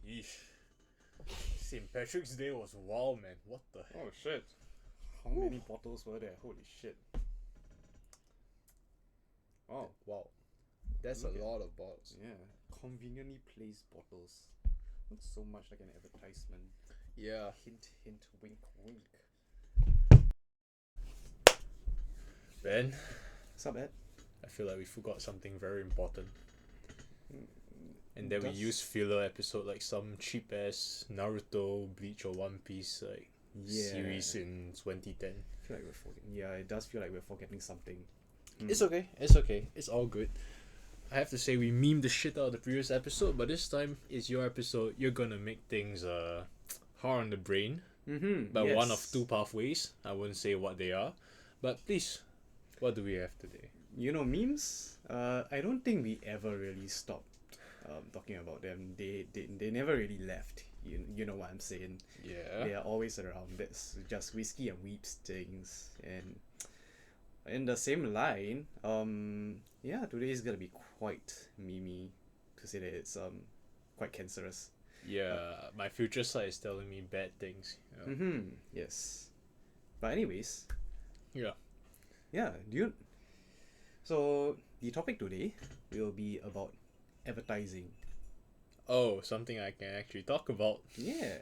Yeesh. St. Patrick's Day was wild, man. What the heck? Oh shit. How many bottles were there? Holy shit. Oh, Wow. That's Look a at- lot of bottles. yeah. Conveniently placed bottles. Looks so much like an advertisement. Yeah. Hint, hint, wink, wink. Ben, What's up, Ed? I feel like we forgot something very important. And then we Does- use filler episode like some cheap ass Naruto, Bleach, or One Piece like series in 2010. I feel like we're forgetting. Yeah, it does feel like we're forgetting something. It's okay. It's okay. It's all good. I have to say we memed the shit out of the previous episode, but this time it's your episode. You're gonna make things hard on the brain, but one of two pathways. I wouldn't say what they are, but please, what do we have today? You know, memes. I don't think we ever really stopped talking about them. They never really left. You know what I'm saying? Yeah. They are always around. That's just whiskey and weeps things. And in the same line, yeah, today is gonna be quite memey, to say that it's quite cancerous. Yeah, my future side is telling me bad things. Yeah. Yes. But anyways, Yeah. yeah. So the topic today will be about advertising. Oh, something I can actually talk about. Yeah.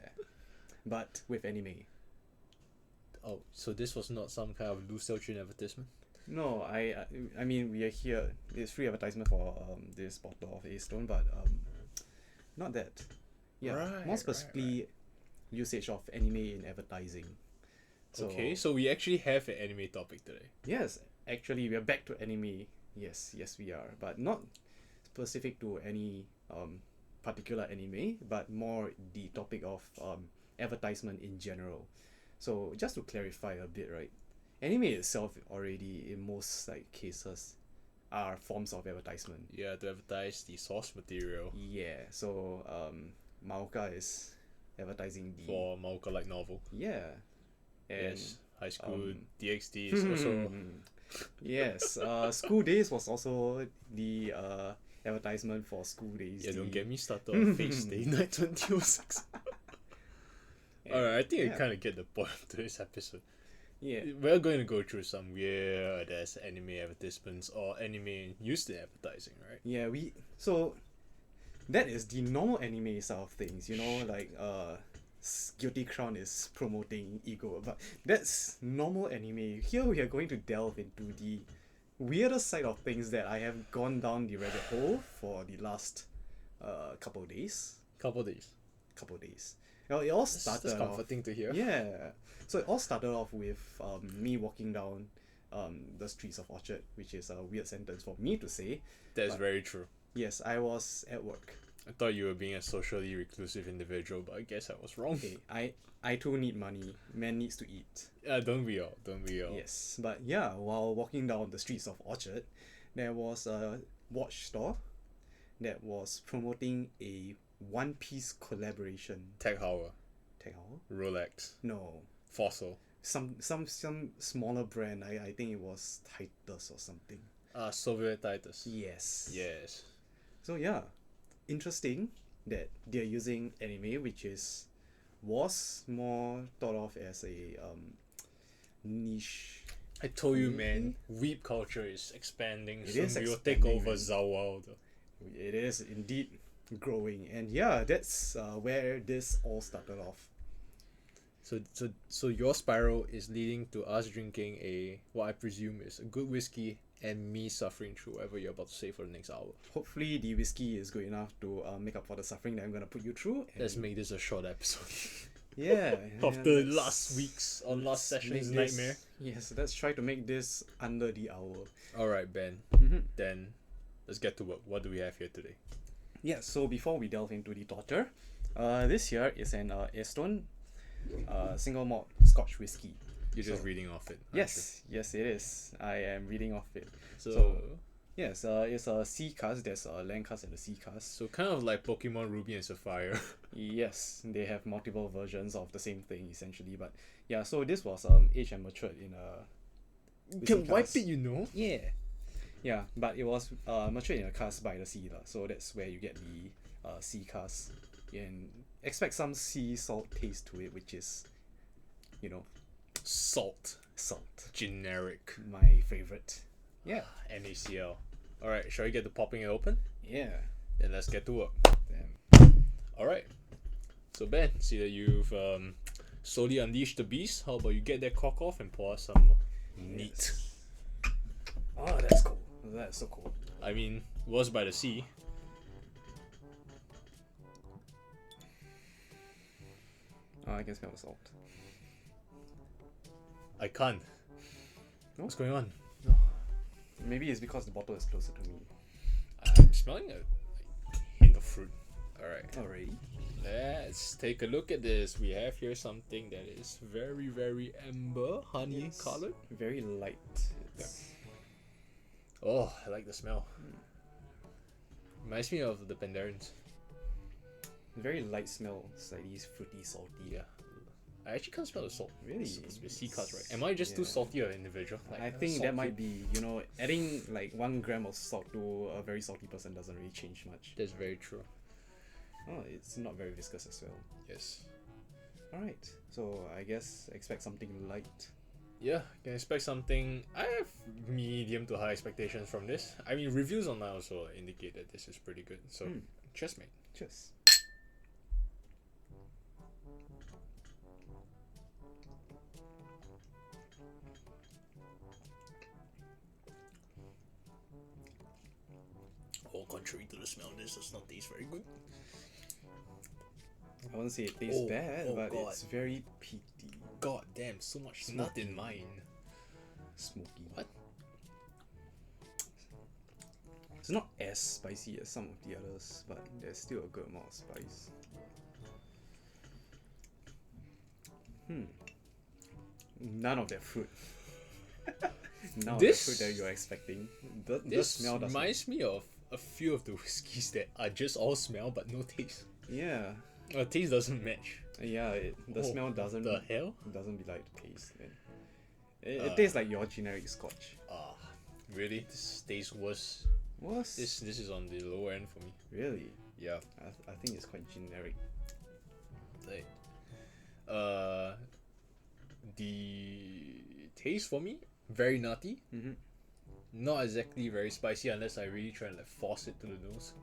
But with anime. Oh, so this was not some kind of loose Chin advertisement? No, I mean we are here. It's free advertisement for this bottle of Aerstone, but not that. Yeah, Right, more specifically, usage of anime in advertising. So, Okay, so we actually have an anime topic today. yes, actually we are back to anime. Yes, we are, but not specific to any particular anime, but more the topic of advertisement in general. So just to clarify a bit, right? Anime itself already in most like cases are forms of advertisement. Yeah, to advertise the source material Yeah, so Maoka is advertising the for manga light novel. yeah, and Yes, High School um, DxD is also. yes, School Days was also the advertisement for School Days. Yeah, don't the- get me started on Face Day Night 2006. Alright, I think I yeah. kind of get the point of today's episode. Yeah, We're going to go through some weird ass anime advertisements or anime used in advertising, right? yeah, so that is the normal anime side of things, you know, like Guilty Crown is promoting ego, but that's normal anime. Here we are going to delve into the weirder side of things that I have gone down the rabbit hole for the last couple of days. Couple days. Well, it all started That's off, comforting to hear. yeah. So it all started off with me walking down the streets of Orchard, which is a weird sentence for me to say. That's But- very true. Yes, I was at work. I thought you were being a socially reclusive individual, but I guess I was wrong. Okay, I too need money. Man needs to eat. Don't we all? Don't we all? Yes, but yeah, while walking down the streets of Orchard, there was a watch store that was promoting a One Piece collaboration. Tag Heuer, Tag Heuer? Rolex, No, Fossil, some smaller brand. I think it was Titus or something. Soviet Titus. Yes. Yes. So yeah, interesting that they're using anime, which was more thought of as a niche. I told you, man, weeb culture is expanding. It Soon is we will take expanding, over man. Zawao. It is indeed growing, and yeah, that's where this all started off. So your spiral is leading to us drinking a what I presume is a good whiskey and me suffering through whatever you're about to say for the next hour. Hopefully, the whiskey is good enough to make up for the suffering that I'm gonna put you through. And Let's make this a short episode. yeah, After let's- last week's or last let's session's make this- nightmare. Yes, let's try to make this under the hour. Alright, Ben. Then let's get to work. What do we have here today? Yeah, so before we delve into the torture, this here is an Aerstone single malt Scotch whiskey. You're just So- reading off it. aren't Yes, it is. I am reading off it. you? So yes, it's a C cask. There's a land cask and a C cask. So kind of like Pokemon Ruby and Sapphire. Yes, they have multiple versions of the same thing essentially. But yeah, so this was aged and matured in a You whiskey can wipe cask. it, you know. Yeah. Yeah, but it was matured in a cask by the sea lah. So that's where you get the C cask and expect some sea salt taste to it, which is, Salt. salt. Generic. My favorite. Yeah. NaCl. Alright, shall we get to popping it open? Yeah. Then let's get to work. Damn. Alright. So Ben, see that you've slowly unleashed the beast. How about you get that cork off and pour us some neat. Yes. Oh, that's cool. That's so cool. I mean, was by the sea. Oh, I can smell the salt. I can't. No? What's going on? Maybe it's because the bottle is closer to me. I'm smelling a hint of fruit. Alright. Alright. Let's take a look at this. We have here something that is very, very amber, honey colored. Very light. It's... Oh, I like the smell. Reminds me of the Pandarins. Very light smell. Slightly fruity, salty. Yeah. I actually can't smell the salt. Really? It's sea cuts, right? Am I just too salty of an individual? Like, I think salty? that might be, adding like 1 gram of salt to a very salty person doesn't really change much. That's very true. Oh, it's not very viscous as well. Yes. Alright, so I guess expect something light. Yeah, can expect something. I have medium to high expectations from this. I mean, reviews online also indicate that this is pretty good. So, cheers, mate. Cheers. All contrary to the smell, this does not taste very good. I wouldn't say it tastes bad, but God. it's very peaty. God damn, so much nut in mine. Smoky. What? It's not as spicy as some of the others, but there's still a good amount of spice. None of that fruit. None of the fruit that you're expecting. The smell doesn't... reminds me of a few of the whiskeys that are just all smell but no taste. Yeah. Taste doesn't match. Yeah, the smell doesn't... The hell? Doesn't be like the taste, man. It tastes like your generic scotch. Really? This tastes worse. Worse? This is on the lower end for me. Really? Yeah. I think it's quite generic. Like, the taste for me, very nutty. Not exactly very spicy unless I really try and like force it to the nose.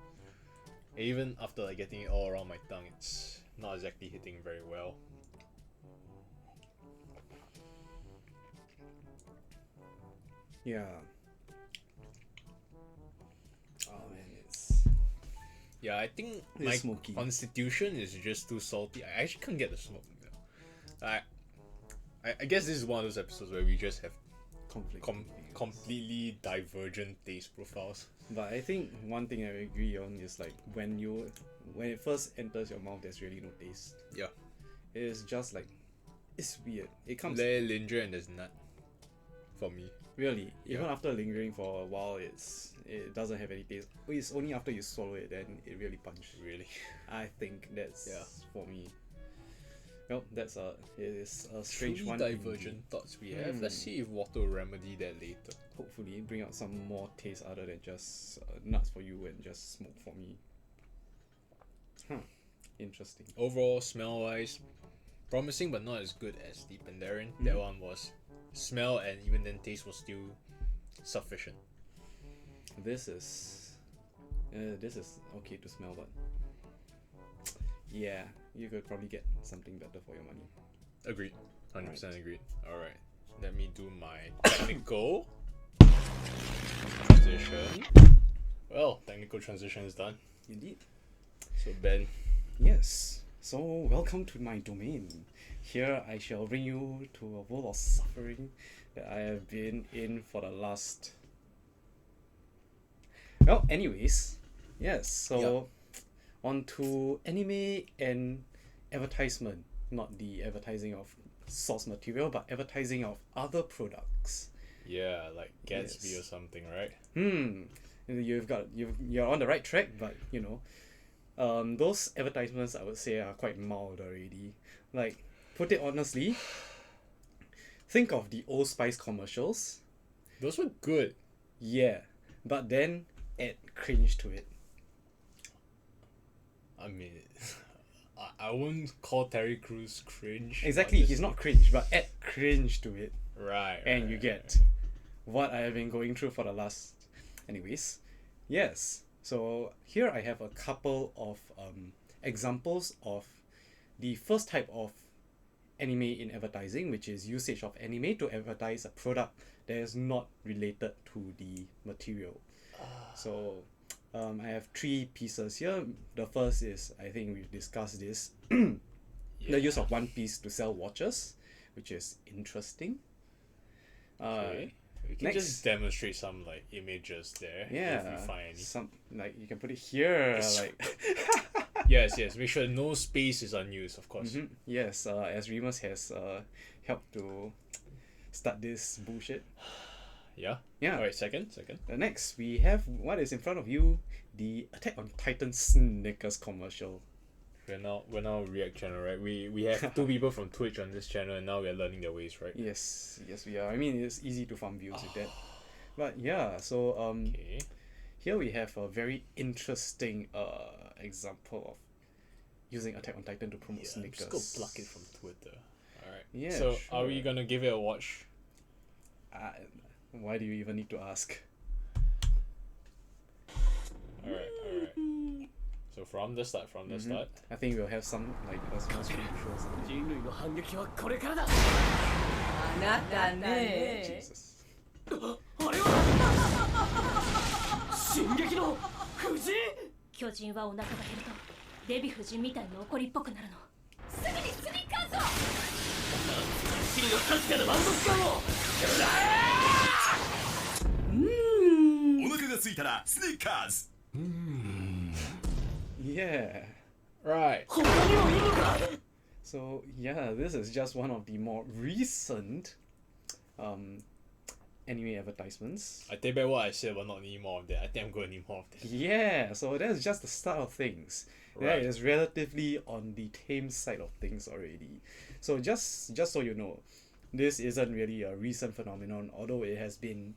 Even after like getting it all around my tongue, it's not exactly hitting very well. Yeah. Oh man, it's... Yeah, I think It's my smoky. constitution is just too salty. I actually can't get the smoke. I guess this is one of those episodes where we just have completely divergent taste profiles. But I think one thing I agree on is like when it first enters your mouth, there's really no taste. Yeah. It's just like, it's weird. It comes... Let it linger and there's nut. For me. Really, even Yeah. after lingering for a while, it doesn't have any taste. It's only after you swallow it then it really punches. Really. I think that's Yeah. for me. Well, it is a strange Truly one. divergent indeed. thoughts we have. Let's see if water will remedy that later. Hopefully, bring out some more taste other than just nuts for you and just smoke for me. Interesting. Overall, smell wise, promising but not as good as the Pandarin. That one was smell and even then taste was still sufficient. This is okay to smell, but yeah, you could probably get something better for your money. Agreed. 100% agreed. Alright. Let me do my technical transition. Well, technical transition is done. Indeed. So Ben. Yes. So welcome to my domain. Here I shall bring you to a world of suffering that I have been in for the last... Well, anyways. Yes, so on to anime and advertisement. Not the advertising of source material, but advertising of other products. Yeah, like Gatsby or something, right? You're on the right track, but those advertisements I would say are quite mild already. Like, put it honestly, think of the Old Spice commercials. Those were good. Yeah, but then add cringe to it. I mean, I wouldn't call Terry Crews cringe. Exactly, he's not cringe, but add cringe to it. Right. And you get what I have been going through for the last... Anyways, yes. So here I have a couple of examples of the first type of anime in advertising, which is usage of anime to advertise a product that is not related to the material. So I have 3 pieces here. The first is, I think we've discussed this, the use of One Piece to sell watches, which is interesting. Okay. We can just demonstrate some like images there. Yeah, if we find any. some like you can put it here. Like yes. Make sure no space is unused, of course. Yes, as Remus has helped to start this bullshit. Yeah. Alright, second. Next, we have what is in front of you, the Attack on Titan Snickers commercial. We're now React channel, right? We have 2 people from Twitch on this channel, and now we're learning their ways, right? Yes, we are. I mean, it's easy to farm views with that. But yeah, so here we have a very interesting example of using Attack on Titan to promote Snickers. Just go pluck it from Twitter. Alright. Yeah. So sure. are we gonna give it a watch? Why do you even need to ask? Alright. So from the start. I think we'll have some like a small screen shows. Jesus. 巨人はお腹が減るとデヴィ夫人みたいに怒りっぽくなるの。すぐにスニッカーズを。君の確かな満足感を。お腹が空いたらスニッカーズ。Yeah. Right. So yeah, this is just one of the more recent anime advertisements. I take back what I said, but not need more of that. I think I'm going to need more of that. Yeah, so that's just the start of things. Right. That is relatively on the tame side of things already. So just so you know, this isn't really a recent phenomenon, although it has been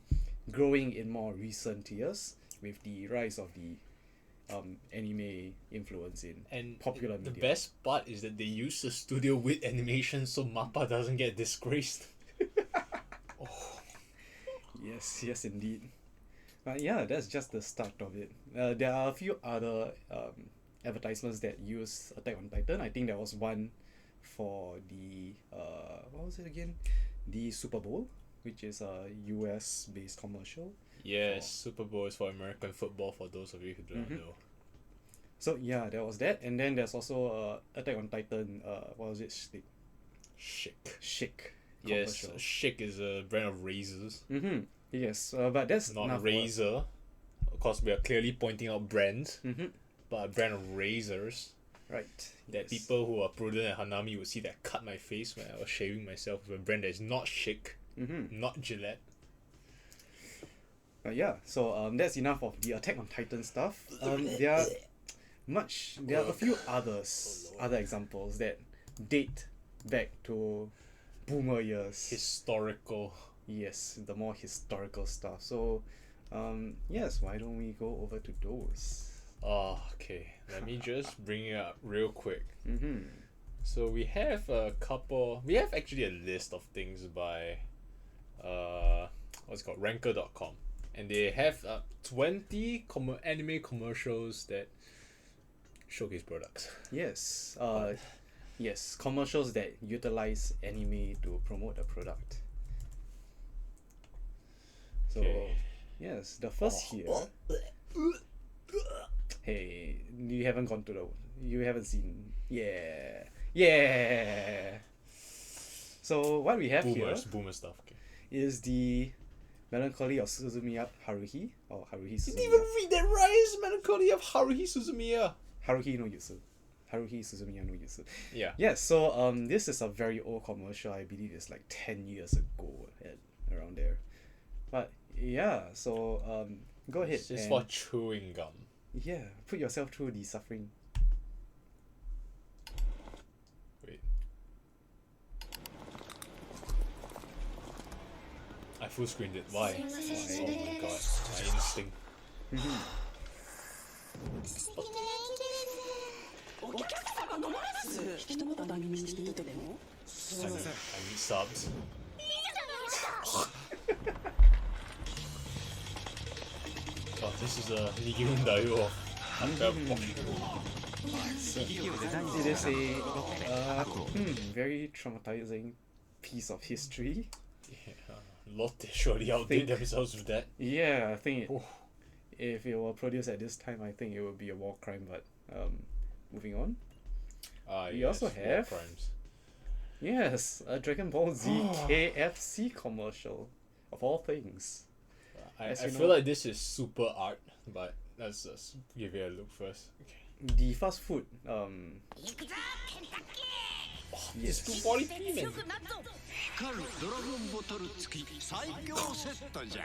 growing in more recent years with the rise of the anime influence in popular media. The best part is that they use the studio with animation so MAPPA doesn't get disgraced. Yes, indeed. But yeah, that's just the start of it. There are a few other advertisements that use Attack on Titan. I think there was one for the what was it again? The Super Bowl, which is a US based commercial. Yes, Super Bowl is for American football, for those of you who do not know. So yeah, there was that, and then there's also Attack on Titan. What was it? Schick. Yes, Commercial. Schick is a brand of razors. Yes, but that's Not razor. Of course, we are clearly pointing out brands, but a brand of razors. Right. That people who are prudent at Hanami would see that I cut my face when I was shaving myself with a brand that is not Schick, not Gillette. But yeah, so that's enough of the Attack on Titan stuff. There are a few other examples that date back to boomer years. Historical. Yes, the more historical stuff. So, yes, why don't we go over to those? Okay. Let me just bring it up real quick. So we have actually a list of things by, what's it called, Ranker.com. And they have 20 anime commercials that showcase products. Yes, yes, commercials that utilize anime to promote a product. So, yes, the first here. Hey, you haven't seen. Yeah. So what we have Boomer stuff. Okay. is the Melancholy of Suzumiya Haruhi, or Haruhi Suzumiya. You didn't even read that right. It's Melancholy of Haruhi Suzumiya. Haruhi no Yusu. Haruhi Suzumiya no Yusu. Yeah. Yes, so this is a very old commercial. I believe it's like 10 years ago, around there. But yeah, so go ahead. It's for chewing gum. Yeah, put yourself through the suffering. Wait. I full screened it. Why? Oh my god, my instinct. I need subs. Oh, this is a Nigyundayo of It is a very traumatizing piece of history. Lotte surely outdid themselves with that. Yeah, I think if it were produced at this time, I think it would be a war crime. But moving on. We also have crimes. Yes, a Dragon Ball Z KFC commercial, of all things. I feel like this is super art, but let's just give it a look first. Okay. The fast food, Yes, 240p, man.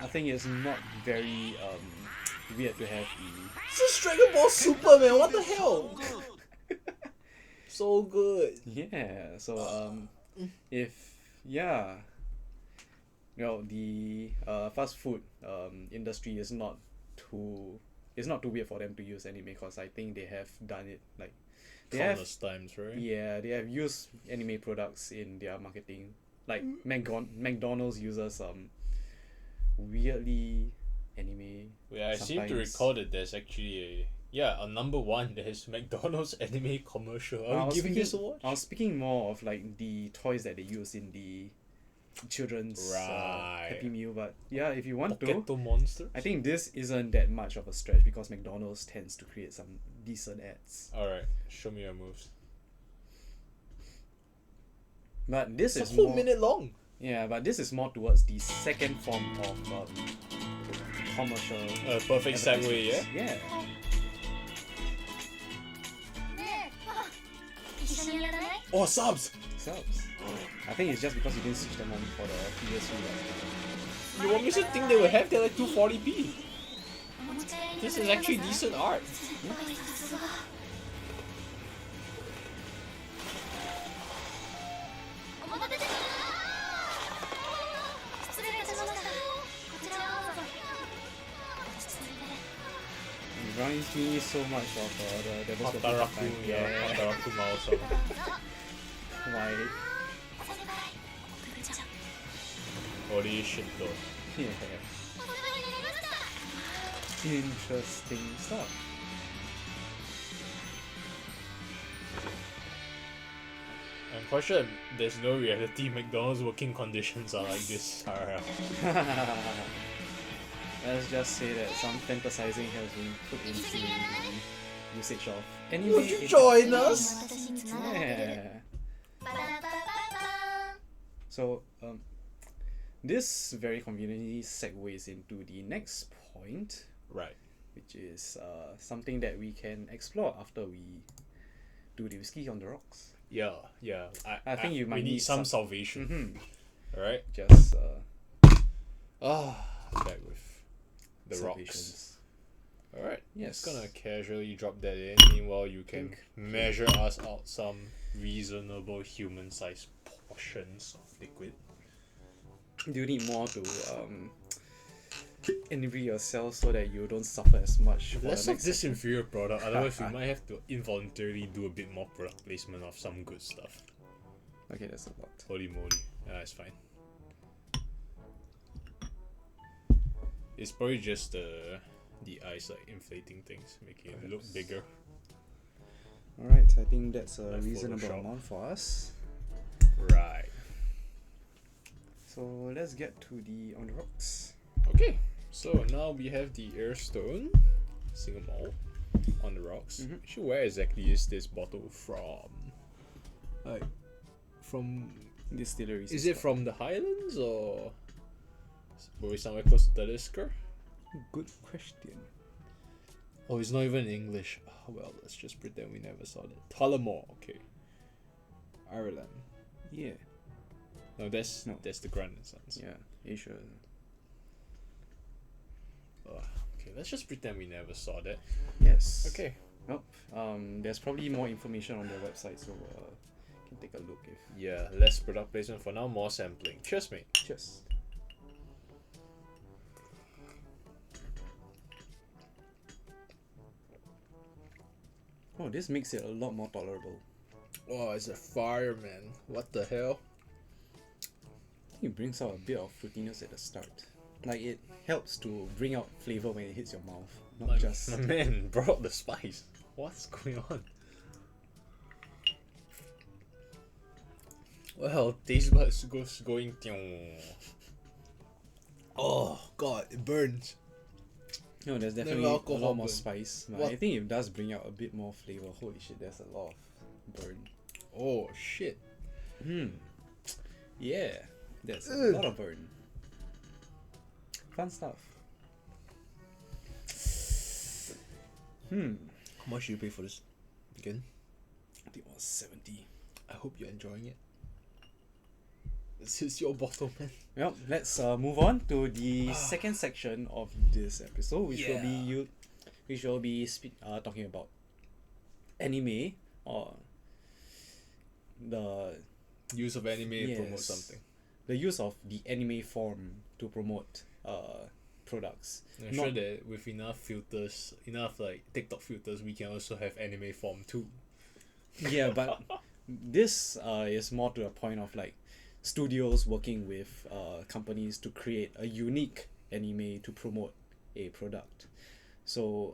I think it's not very weird to have This is Dragon Ball Super, man. What the hell? So good. Yeah, so the fast food industry is not too weird for them to use anime, because I think they have done it like Countless times, right? Yeah, they have used anime products in their marketing. Like McDonald's uses weirdly anime. Yeah, I seem to recall that there's actually a number one. There's McDonald's anime commercial. Are you giving this a watch? I was speaking more of like the toys that they use in the children's Happy Meal, but yeah, if you want Poketo Monsters? I think this isn't that much of a stretch, because McDonald's tends to create some decent ads. Alright, show me your moves. But this It's is a whole more, minute long. Yeah, but this is more towards the second form of commercial. Perfect segue, yeah? Yeah. Oh, subs! Subs. I think it's just because you didn't switch them on for the previous one. You want me to think they will have their like 240p? This is actually decent art. It reminds me so much of the Devil's Hataraku, Hataraku also. Why? Holy shit though. Yeah. Interesting stuff. I'm quite sure there's no reality McDonald's working conditions are like this. Let's just say that some fantasizing has been put into the usage of anime. Would you join us? Yeah. So this very conveniently segues into the next point, Right. which is something that we can explore after we do the Whiskey on the Rocks. Yeah. I think you might we need need some salvation. Alright. Just Back with the rocks. salvations. Alright. Yes. Just gonna casually drop that in. Meanwhile, you can measure us out some reasonable human-sized portions of liquid. Do you need more to enrich yourself so that you don't suffer as much? Let's not this inferior product, otherwise we might have to involuntarily do a bit more product placement of some good stuff. Okay, that's a lot. Holy moly. It's fine. It's probably just the ice like inflating things, making it look bigger. Alright, I think that's a Like reasonable Photoshop. amount for us. Right. So let's get to the on the rocks. Okay. So now we have the Aerstone single malt on the rocks. Actually, where exactly is this bottle from? Like, from Distilleries. is it from the Highlands or were we somewhere close to Talisker? Good question. Oh, it's not even in English. Oh, well, let's just pretend we never saw that. Tullamore, okay. Ireland. Yeah. No, that's the Renaissance. Yeah. Asia. Okay, let's just pretend we never saw that. Yes. Okay. Well, there's probably more information on their website, so can take a look if. Yeah, less product placement for now, more sampling. Cheers, mate. Cheers. Oh, this makes it a lot more tolerable. Oh, it's a fire, man. What the hell? I think it brings out a bit of fruitiness at the start. Like it helps to bring out flavor when it hits your mouth, not Like, just. my man brought the spice. What's going on? Well, taste buds goes going. Oh god, it burns. No, there's Never definitely a alcohol lot more burn. spice. But What? I think it does bring out a bit more flavor. Holy shit, there's a lot of burn. Oh shit. Yeah, there's a lot of burn. Fun stuff. How much do you pay for this? Again? I think it was 70. I hope you're enjoying it. This is your bottle, man. Well, let's move on to the second section of this episode, which will be talking about anime or the Use of anime to promote Yes. something. the use of the anime form to promote products. I'm sure that with enough filters, enough like TikTok filters, we can also have anime form too. Yeah, but this is more to the point of like studios working with companies to create a unique anime to promote a product. So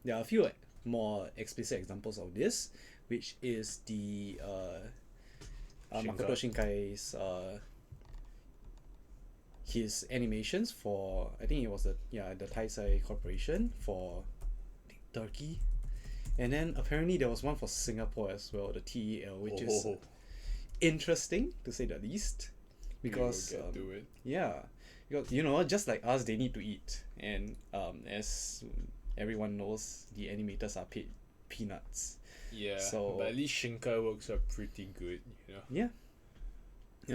there are a few more explicit examples of this, which is the Makoto Shinkai's his animations for, I think it was the Taisai Corporation for I think Turkey, and then apparently there was one for Singapore as well, the TEL, which is interesting to say the least, because We'll get to it. yeah, because just like us, they need to eat, and as everyone knows, the animators are paid peanuts. Yeah, So- but at least Shinkai works are pretty good, you know. Yeah,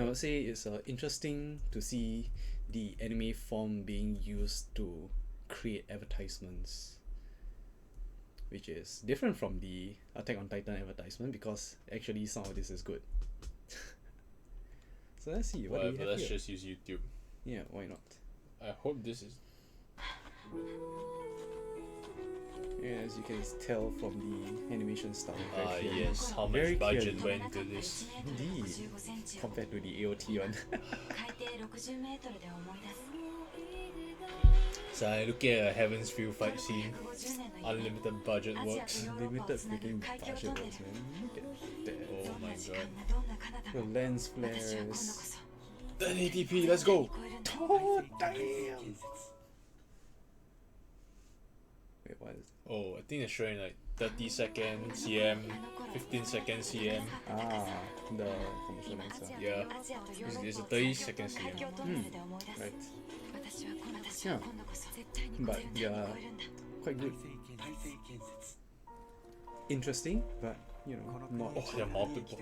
I would say it's interesting to see the anime form being used to create advertisements, which is different from the Attack on Titan advertisement, because actually some of this is good. So let's see what do we Whatever, have let's here. just use YouTube. Yeah, why not? I hope this is. Yeah, as you can tell from the animation style. very clearly. Yes, how Very much budget clearly. went into this. Indeed, compared to the AOT one. So I look at a Heaven's Feel fight scene. Unlimited budget works. Limited freaking budget works, man. Look at that. Oh my god. The lens flares. 1080p, let's go! Oh, damn! Wait, what is Oh, I think they're showing like 30 second CM, 15 second CM. the commercial lens. Yeah, it's a 30 second CM. Right. Yeah. But yeah, quite good. Interesting, but not Oh, there are multiple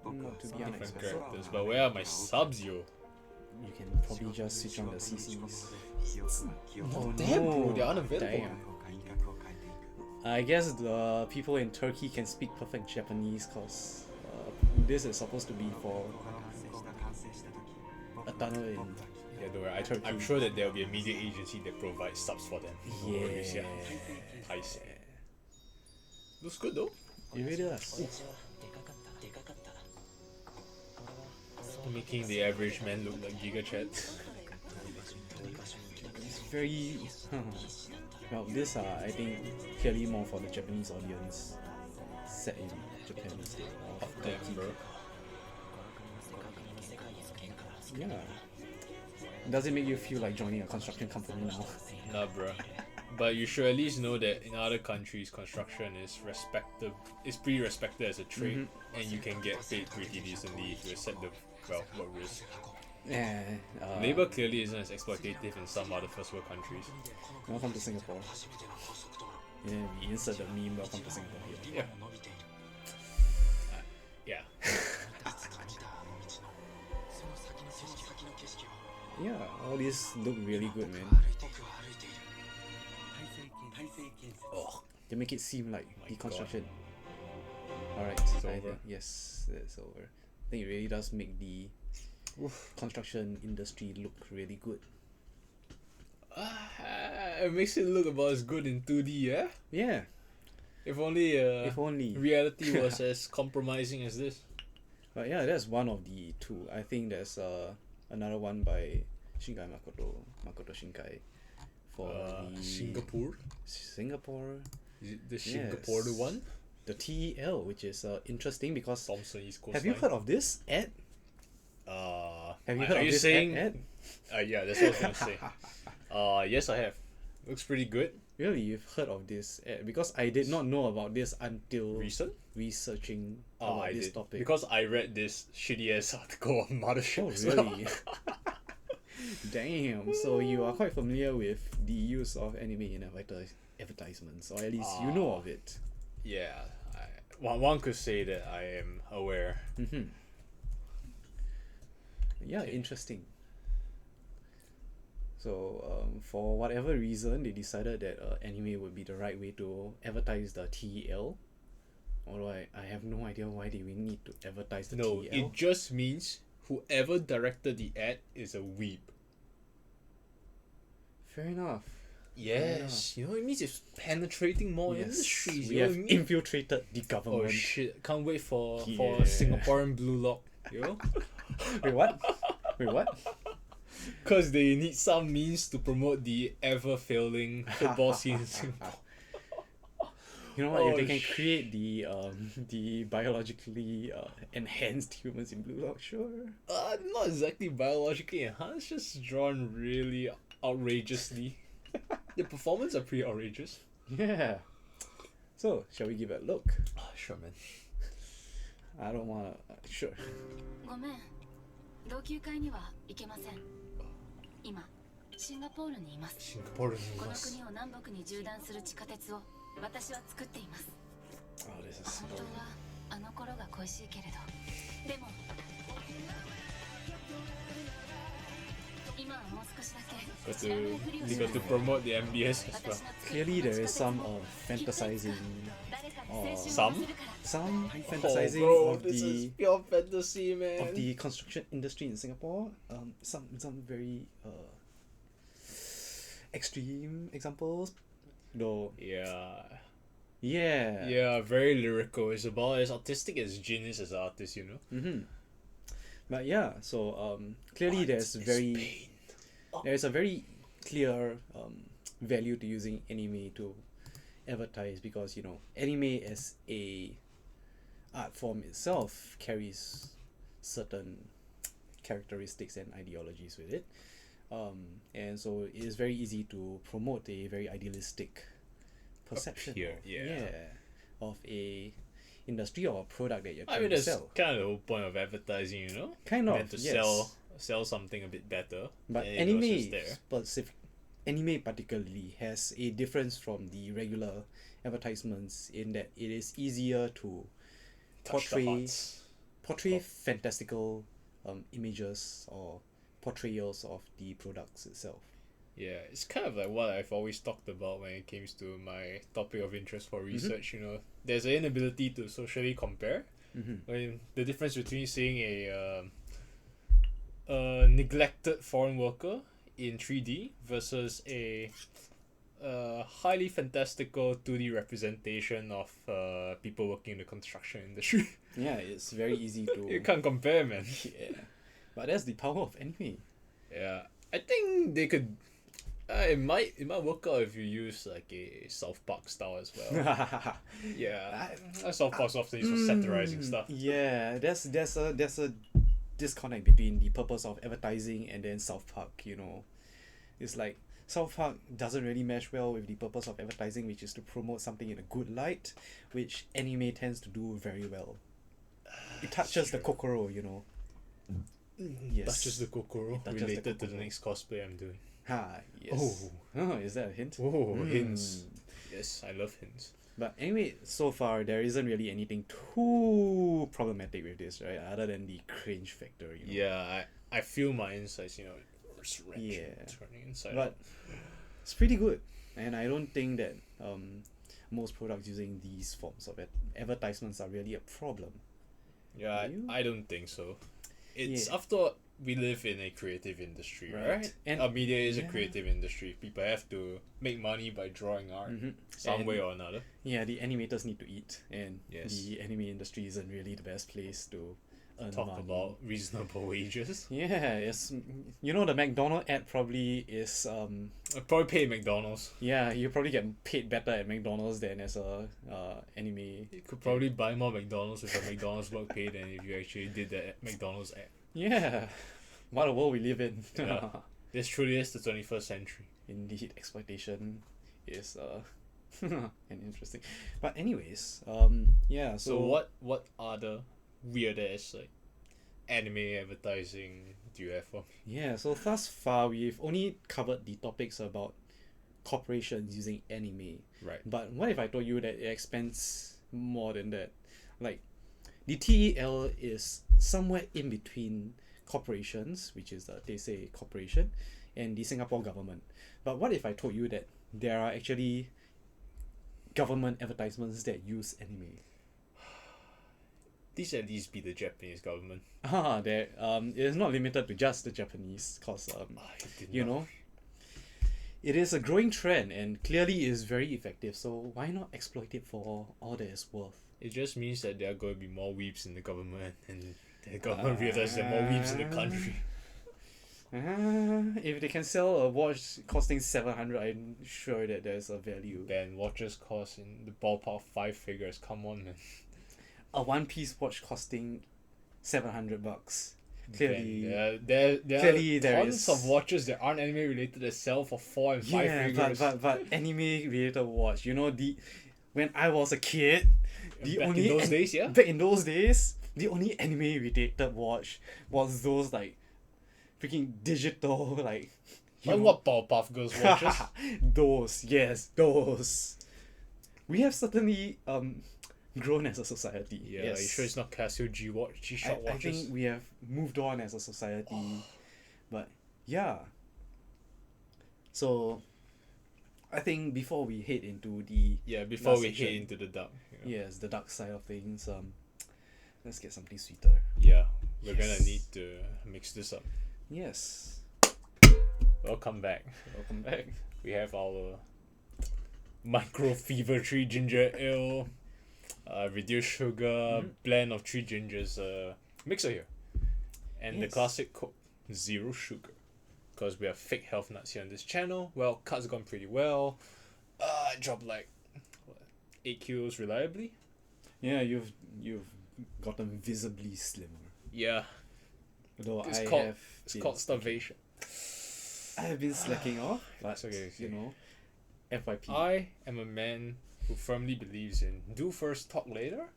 not to be different unexpected. characters. But where are my subs, yo? You can probably just switch on the CCs. Oh, damn, bro, they're unavailable. Damn. I guess the people in Turkey can speak perfect Japanese, because this is supposed to be for a tunnel in. Yeah, don't worry. Turkey. I'm sure that there will be a media agency that provides subs for them. No worries, Yeah. I see. Looks good though. It really does. Making the average man look like Giga Chat. It's very. Well, these are, I think, clearly more for the Japanese audience, set in Japan instead of Damn, Turkey. bro. Yeah. Does it make you feel like joining a construction company now? Nah, bro. But you should at least know that in other countries, construction is pretty respected as a trade, and you can get paid pretty decently if you accept the work risk. Yeah. Labor clearly isn't as exploitative in some other first world countries. Welcome to Singapore. Yeah, we insert the meme, welcome to Singapore here. Yeah. Yeah, all these look really good, man. Oh, They make it seem like My the God. construction. Alright, It's I over. think, yes, that's over. I think it really does make the construction industry look really good. it makes it look about as good in 2D, yeah? Yeah. If only If only. reality was as compromising as this. But yeah, that's one of the two. I think there's another one by Makoto Shinkai for the Singapore. Singapore. Is it the Singapore one? The TEL, which is interesting because Thompson East Coast have you line. heard of this ad? Have you heard are of you this saying? ad? Yeah, that's what I was gonna say. Yes, I have. Looks pretty good. Really, you've heard of this ad? Because I did not know about this until Recent? researching about I this did. topic. Because I read this shitty ass article on Mothership. Oh, as well. really? Damn. So you are quite familiar with the use of anime in advertisements, or at least you know of it. Yeah, one could say that I am aware. Yeah, interesting. So for whatever reason, they decided that anime would be the right way to advertise the TEL. Although I have no idea why they will need to advertise the No, TEL. it just means whoever directed the ad is a weeb. Fair enough. Yes, you know it means it's penetrating more industries. We You know have what I mean? infiltrated the government. Oh shit! Can't wait for Yeah. Singaporean Blue Lock. You know, Wait, what? Wait, what? because they need some means to promote the ever failing football scene in Singapore. You know what? Oh, if they can create the biologically enhanced humans in Blue Lock, sure. Not exactly biologically enhanced, just drawn really outrageously. The performance are pretty outrageous. Yeah. So, shall we give it a look? Sure, man. I don't wanna. Sure. ごめん同級会には行けません今シンガポールにいます Singapore この国を南北に縦断する地下鉄を私は作っています Oh, this is 本当はあの頃が恋しいけれどでも今はもう少しだけ Got 知らないふり to を they し got ます to promote the MBS as 私 well. の作る clearly there この is 地下 some 鉄を fantasizing, 誰かに青春を Some? するから some Oh, fantasizing bro, of this is the pure fantasy, man. of the construction industry in Singapore. Some very extreme examples, though. Yeah. Yeah. Yeah, very lyrical. It's about as artistic as Jin is as an artist, you know? But yeah, so clearly there's a very clear value to using anime to advertise, because you know anime as a art form itself carries certain characteristics and ideologies with it, and so it is very easy to promote a very idealistic perception of a industry or a product that you're I trying mean, to that's sell. kind of the whole point of advertising, you know? Kind of, Meant to yes. sell something a bit better. But and it was just anime anime particularly has a difference from the regular advertisements in that it is easier to Touch the hearts. portray fantastical images or portrayals of the products itself. Yeah, it's kind of like what I've always talked about when it comes to my topic of interest for research. You know, there's an inability to socially compare. When the difference between seeing a neglected foreign worker in 3D versus a highly fantastical 2D representation of people working in the construction industry. Yeah, it's very easy to. You can't compare, man. Yeah, but that's the power of anime. Yeah, I think they could. It might work out if you use like a South Park style as well. Yeah, South Park's often used for satirizing stuff. Yeah, there's a disconnect between the purpose of advertising and then South Park. You know, it's like South Park doesn't really mesh well with the purpose of advertising, which is to promote something in a good light, which anime tends to do very well. It touches the kokoro, you know. Yes. Touches the kokoro touches the related to the kokoro. next cosplay I'm doing. Yes. Oh, is that a hint? Oh, hints. Yes, I love hints. But anyway, so far there isn't really anything too problematic with this, right? Other than the cringe factor, you know. Yeah, I feel my insides, you know, wrenching, Yeah. turning inside But out. it's pretty good, and I don't think that most products using these forms of advertisements are really a problem. Yeah, Do you? I don't think so. It's Yeah. after all, we live in a creative industry, Right. right? And Media is a yeah. creative industry. People have to make money by drawing art, some And way or another. yeah, the animators need to eat, and Yes. the anime industry isn't really the best place to earn Talk money. about reasonable wages. Yeah, it's the McDonald ad probably is I'd probably pay McDonald's. yeah, you probably get paid better at McDonald's than as a anime. You could probably buy more McDonald's with a McDonald's work pay than if you actually did that McDonald's ad. Yeah, what a world we live in. Yeah. This truly is the 21st century. Indeed, exploitation is an interesting. But anyways, yeah. So what other weird ass like anime advertising do you have for me? Yeah, so thus far we've only covered the topics about corporations using anime. Right. But what if I told you that it expands more than that? Like, the TEL is somewhere in between corporations, which is they say corporation, and the Singapore government. But what if I told you that there are actually government advertisements that use anime? These at least be the Japanese government. It is not limited to just the Japanese, cause it is a growing trend and clearly is very effective. So why not exploit it for all that it's worth? It just means that there are going to be more weebs in the government, and the government realizes there are more weebs in the country. If they can sell a watch costing 700, I'm sure that there's a value. Then watches cost in the ballpark of 5 figures. Come on, man. A one-piece watch costing $700. Clearly, There clearly are there tons is- of watches that aren't anime related that sell for 4 and 5 yeah, figures. but anime related watch. When I was a kid, Back in those days, yeah? Back in those days, the only anime related watch was those like freaking digital like. What Powerpuff Girls watches? Those. We have certainly grown as a society. Yeah, yes. are you sure it's not Casio G-Shock I watches? think we have moved on as a society, but yeah. So, I think before we head into the before last we section, head into the dark. yes, the dark side of things, let's get something sweeter. Yeah, we're Yes. gonna need to mix this up. Yes. Welcome back. Welcome back. We have our micro fever 3 ginger ale, reduced sugar blend of 3 gingers mixer here, and the Yes. classic Coke 0 sugar, because we have fake health nuts here on this channel. Well, cut's gone pretty well. I dropped like 8 kilos reliably. Yeah, you've gotten visibly slimmer. Yeah, Although it's I called have it's been called starvation. I have been slacking off, but It's okay. FYP. I am a man who firmly believes in do first, talk later.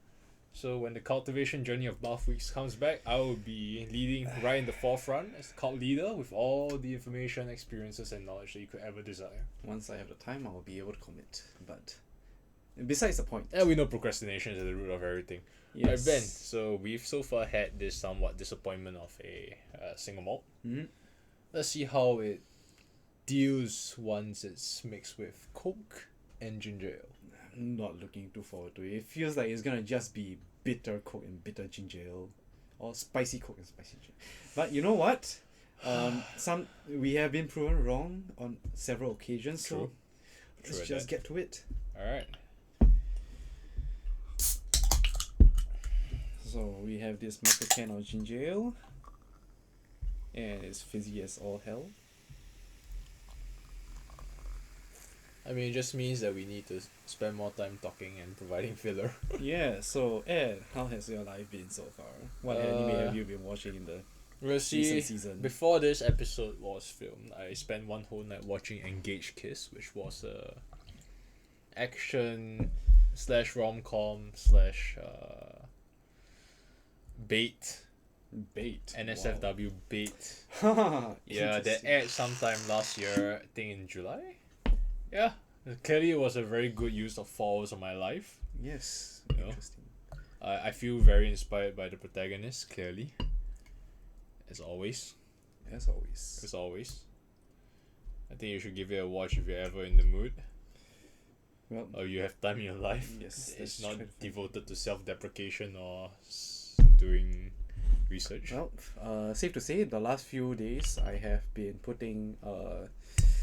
So when the cultivation journey of Bath Weeks comes back, I will be leading right in the forefront as the cult leader with all the information, experiences, and knowledge that you could ever desire. Once I have the time, I will be able to commit. But besides the point. And we know procrastination is at the root of everything. Yes. Right, Ben, so we've so far had this somewhat disappointment of a single malt. Mhm. Let's see how it deals once it's mixed with Coke and ginger ale. I'm not looking too forward to it. It feels like it's gonna just be bitter Coke and bitter ginger ale, or spicy Coke and spicy ginger. But you know what? We have been proven wrong on several occasions. True. So let's True just that. get to it. Alright. So we have this micro can of ginger ale, and it's fizzy as all hell. I mean, it just means that we need to spend more time talking and providing filler. Yeah. So Ed, how has your life been so far? What anime have you been watching in the We'll see. recent season? Before this episode was filmed, I spent one whole night watching Engage Kiss, which was a action / rom-com / bait. NSFW bait. Wow. Yeah, that aired sometime last year, I think in July. Yeah, clearly it was a very good use of 4 hours of my life. Yes. You know? Interesting. I feel very inspired by the protagonist, clearly. As always. As always. As always. I think you should give it a watch if you're ever in the mood. Well, Or you have time in your life. yes, It's that's not true. devoted to self-deprecation or doing research. Well, safe to say, the last few days I have been putting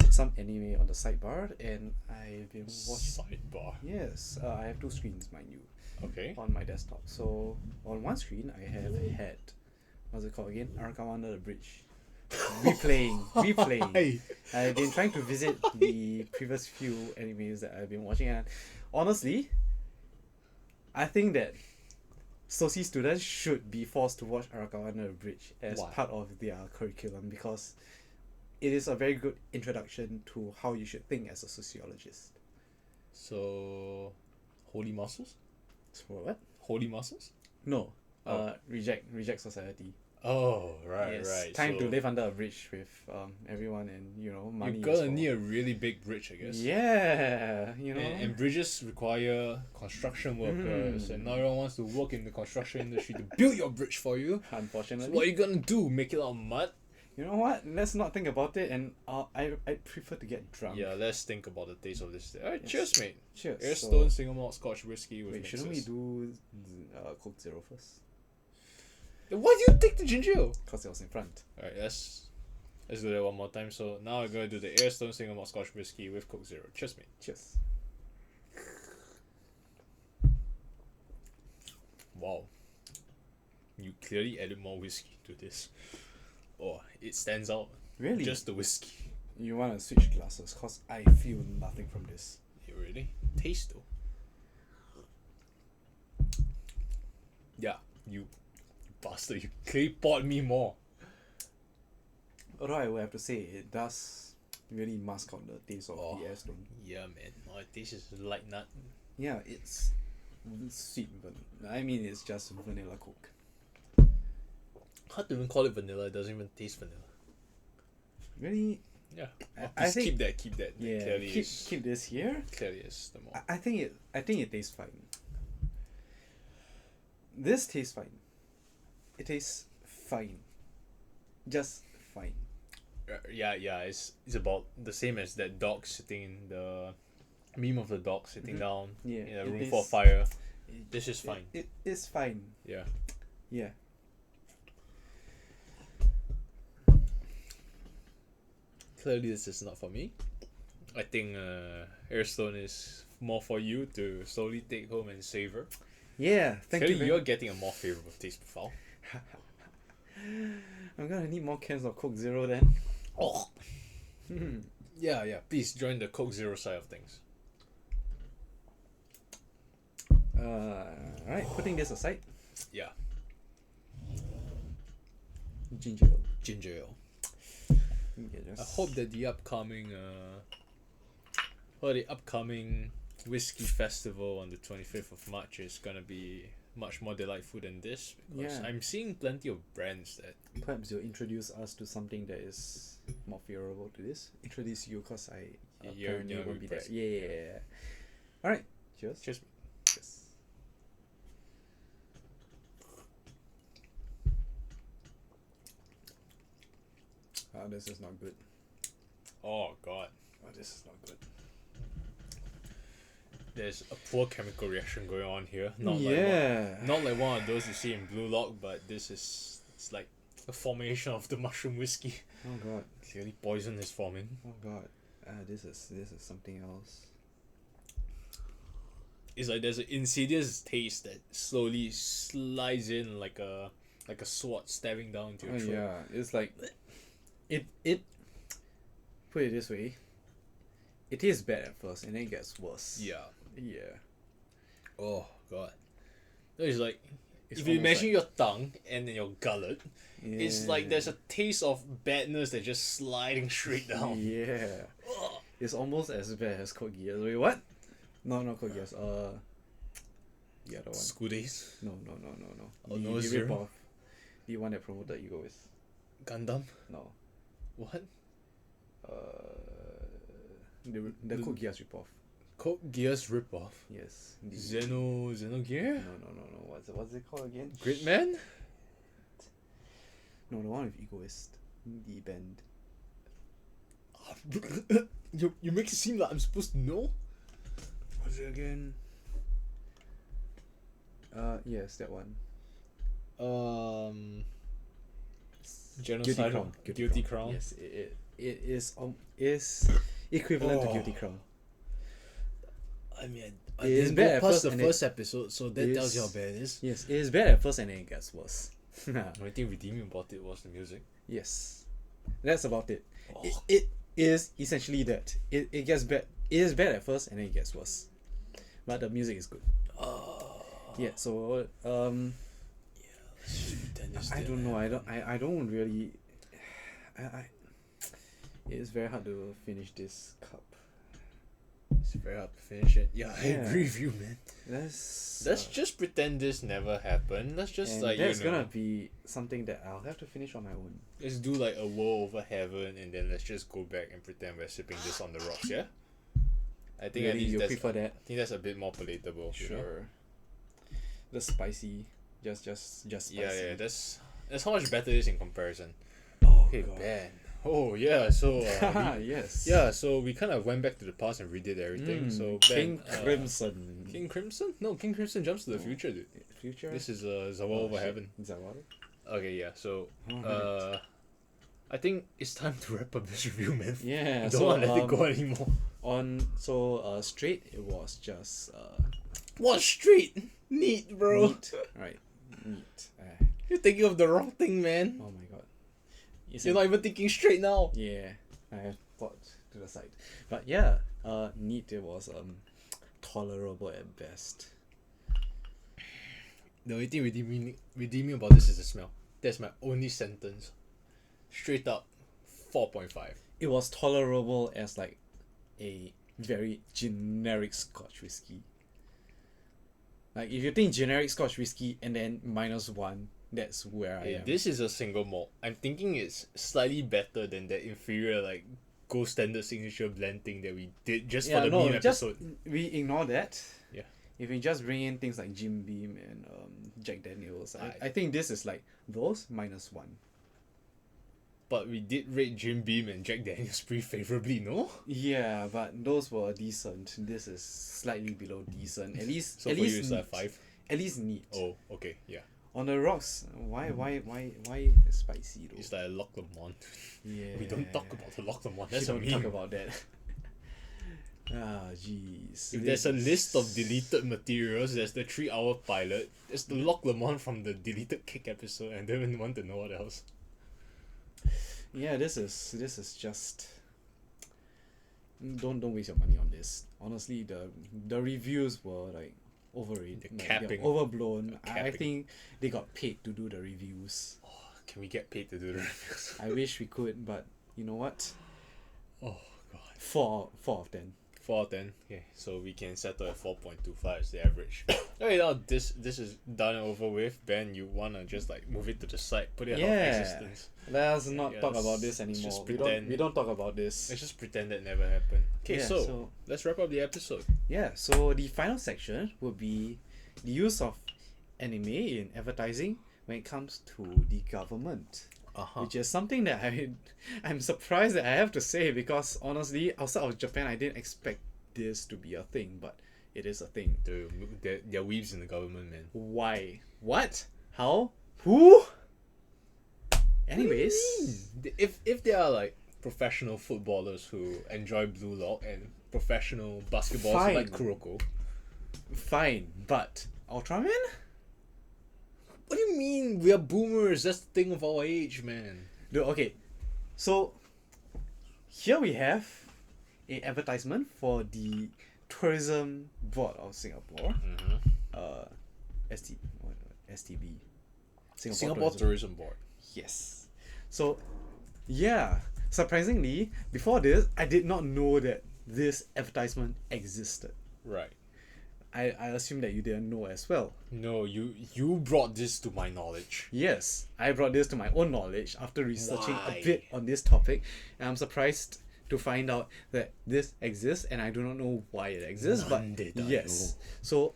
some anime on the sidebar, and I've been watching. Sidebar. Yes, I have two screens, mind you, Okay. on my desktop. So on one screen, I have had, what's it called again? Arakawa Under the Bridge. Replaying. I've been trying to visit the previous few animes that I've been watching, and honestly, I think that Soci students should be forced to watch Arakawa Under the Bridge as Why? part of their curriculum, because it is a very good introduction to how you should think as a sociologist. So, holy muscles? So what? Holy muscles? No. Oh. Reject society. Oh, right, Yes, right. time so to live under a bridge with everyone, and money. You're is gonna for- need a really big bridge, I guess. Yeah, And bridges require construction workers, and not everyone wants to work in the construction industry to build your bridge for you. So Unfortunately, what are you gonna do? Make it out of mud? you know what? Let's not think about it, and I prefer to get drunk. Yeah, let's think about the taste of this. Alright, Yes. cheers, mate. Cheers. Aerstone single malt Scotch whiskey with Wait, mixes. shouldn't we do Coke Zero first? Why do you take the ginger ale? Because it was in front. Alright, let's do that one more time. So now I'm gonna do the Aerstone single malt Scotch whiskey with Coke Zero. Cheers, mate. Cheers. Wow. You clearly added more whiskey to this. Oh, it stands out. Really? Just the whiskey. You want to switch glasses? Cause I feel nothing from this. It really taste though. Yeah, you bastard. You clearly poured me more. Although I would have to say, it does really mask out the taste of the Aerstone. Yeah, man. Oh, it tastes like nut. Yeah, it's sweet vanilla. I mean, it's just vanilla Coke. Hard to even call it vanilla. It doesn't even taste vanilla. Really? Yeah. I Please think- keep that. Yeah. Clearly Keep this here. clearly is the more. I think it tastes fine. This tastes fine. It tastes fine. Just fine. Yeah. It's about the same as that dog sitting in the meme of the dog sitting down Yeah, in a it room is- for a fire. This is fine. It is fine. Yeah. Yeah. Clearly, this is not for me. I think Airstone is more for you to slowly take home and savor. Yeah. Thank Clearly, you. you're getting a more favorable taste profile. I'm gonna need more cans of Coke Zero then. Oh. Yeah. Please join the Coke Zero side of things. Alright, putting this aside. Yeah. Ginger ale. Ginger ale. Yeah, I just- hope that the upcoming Whiskey Festival on the 25th of March is gonna be much more delightful than this, because Yeah. I'm seeing plenty of brands that Perhaps you'll introduce us to something that is more favorable to this. Introduce you, because I apparently you're won't be there. present. Yeah. Alright, cheers. just Cheers. Oh, this is not good. oh god, Oh, this is not good. there's a poor chemical reaction going on here. Yeah. Not like one of those you see in Blue Lock, but it's like a formation of the mushroom whiskey. Oh god. Clearly poison is forming. Oh god. This is something else. It's like there's an insidious taste that slowly slides in like a sword stabbing down into your Oh throat. yeah, it's like it put it this way. It tastes bad at first and then it gets worse. Yeah. Yeah. Oh god. It's like It's if you almost imagine your tongue and then your gullet, it's like Yeah. there's a taste of badness that's just sliding straight down. Yeah. It's almost as bad as Code Geass. Wait, what? No, not Code Geass. The other one. School days. No. Oh, the no, Zero? rip-off. The one that promoted Egoist. Gundam. No. What? The Code Geass rip-off. Code Geass ripoff. Yes. Xenogear? No. What's it called again? Gridman? No, the one with Egoist. The band. You make it seem like I'm supposed to know? What's it again? Yes, that one. Genocide Crown. Guilty Crown. Yes, it is equivalent to Guilty Crown. I mean, It is didn't bad go at past first the and first episode, so that it tells you how is- bad it is. Yes, it is bad at first and then it gets worse. The only thing redeeming about it was the music. Yes, that's about it. Oh. It is essentially that. It gets bad. It is bad at first and then it gets worse, but the music is good. Yeah. So I don't know. I don't really. It is very hard to finish this cup. It's very hard to finish it. Yeah, I Yeah. agree with you, man. Let's just pretend this never happened. Let's just and like that's gonna be something that I'll have to finish on my own. let's do like a world over heaven, and then let's just go back and pretend we're sipping this on the rocks. Yeah. I think at Really, least you that's prefer that? I think that's a bit more palatable. You know? Sure. The spicy, just spicy. Yeah. That's how much better it is in comparison. Oh Okay, god. Ben. Oh yeah. So Yes. yeah. So we kind of went back to the past and redid everything. So Ben, King Crimson. King Crimson? No, King Crimson jumps to the future, dude. Future. This is a world over heaven. Zawada. Okay, yeah. So, Alright. I think it's time to wrap up this review, man. Yeah. I don't want to let it go anymore. Straight it was just What street? Neat, bro. neat. Right. Neat. You're thinking of the wrong thing, man. Oh my god. You're not even thinking straight now. Yeah. I have thought to the side. But yeah, neat it was tolerable at best. The only thing redeeming about this is the smell. That's my only sentence. Straight up, 4.5. It was tolerable as like a very generic Scotch whiskey. Like if you think generic Scotch whiskey and then -1, that's where I am. This is a single malt. I'm thinking it's slightly better than that inferior like gold standard signature blend thing that we did just for the meme episode. We ignore that. Yeah. If we just bring in things like Jim Beam and Jack Daniels, I think this is like those -1. But we did rate Jim Beam and Jack Daniels pretty favorably, no? Yeah, but those were decent. This is slightly below decent. At least, So at for least you it's like neat. 5? At least neat. Oh, okay, yeah. On the rocks, why spicy though? It's like a Loch Lomond. Yeah. We don't talk about the Loch Lomond. We That's a don't meme. talk about that. Jeez. If there's a list of deleted materials, there's the 3-hour pilot. There's the Loch Lomond from the deleted Kick episode, and I don't even want to know what else. Yeah, this is just. Don't waste your money on this. Honestly, the reviews were like overrated. The Like, capping. they're overblown. The I capping. think they got paid to do the reviews. Can we get paid to do the reviews? I wish we could, but you know what? Oh, God. 4 of 10. 4 out of 10. Okay, so we can settle at 4.25 as the average. Okay, now this is done and over with. Ben, you wanna just like move it to the side, put it out of existence. Let's not Yeah, talk let's- about this let's anymore. just We pretend. don't talk about this. Let's just pretend that never happened. Okay, Yeah, so let's wrap up the episode. Yeah, so the final section will be the use of anime in advertising when it comes to the government. Which is something that I'm surprised that I have to say, because honestly, outside of Japan, I didn't expect this to be a thing, but it is a thing. They're weebs in the government, man. Why? What? How? Who? Anyways, If they are like professional footballers who enjoy Blue Lock and professional basketballers Fine. like Kuroko, fine, but Ultraman? what do you mean? We are boomers. That's the thing of our age, man. Dude, okay, so here we have a advertisement for the Tourism Board of Singapore, STB, Singapore Tourism Board. Yes. So, yeah, surprisingly, before this, I did not know that this advertisement existed. Right. I assume that you didn't know as well. No, you brought this to my knowledge. Yes, I brought this to my own knowledge after researching Why? a bit on this topic, and I'm surprised to find out that this exists, and I do not know why it exists. None but did I yes, so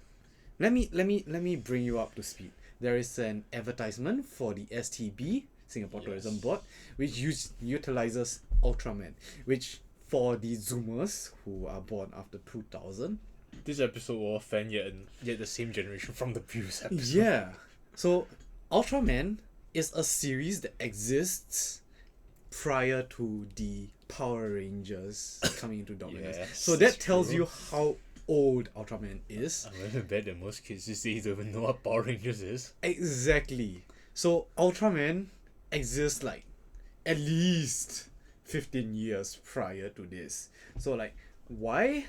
let me bring you up to speed. There is an advertisement for the STB, Singapore Tourism Board, which utilizes Ultraman, which for the Zoomers who are born after 2000. This episode will offend yet the same generation from the previous episode. Yeah. So Ultraman is a series that exists prior to the Power Rangers coming into dominance. Yes, so that that's tells true. you how old Ultraman is. I'm gonna bet that most kids these days don't even know what Power Rangers is. Exactly. So Ultraman exists like at least 15 years prior to this. So like, why?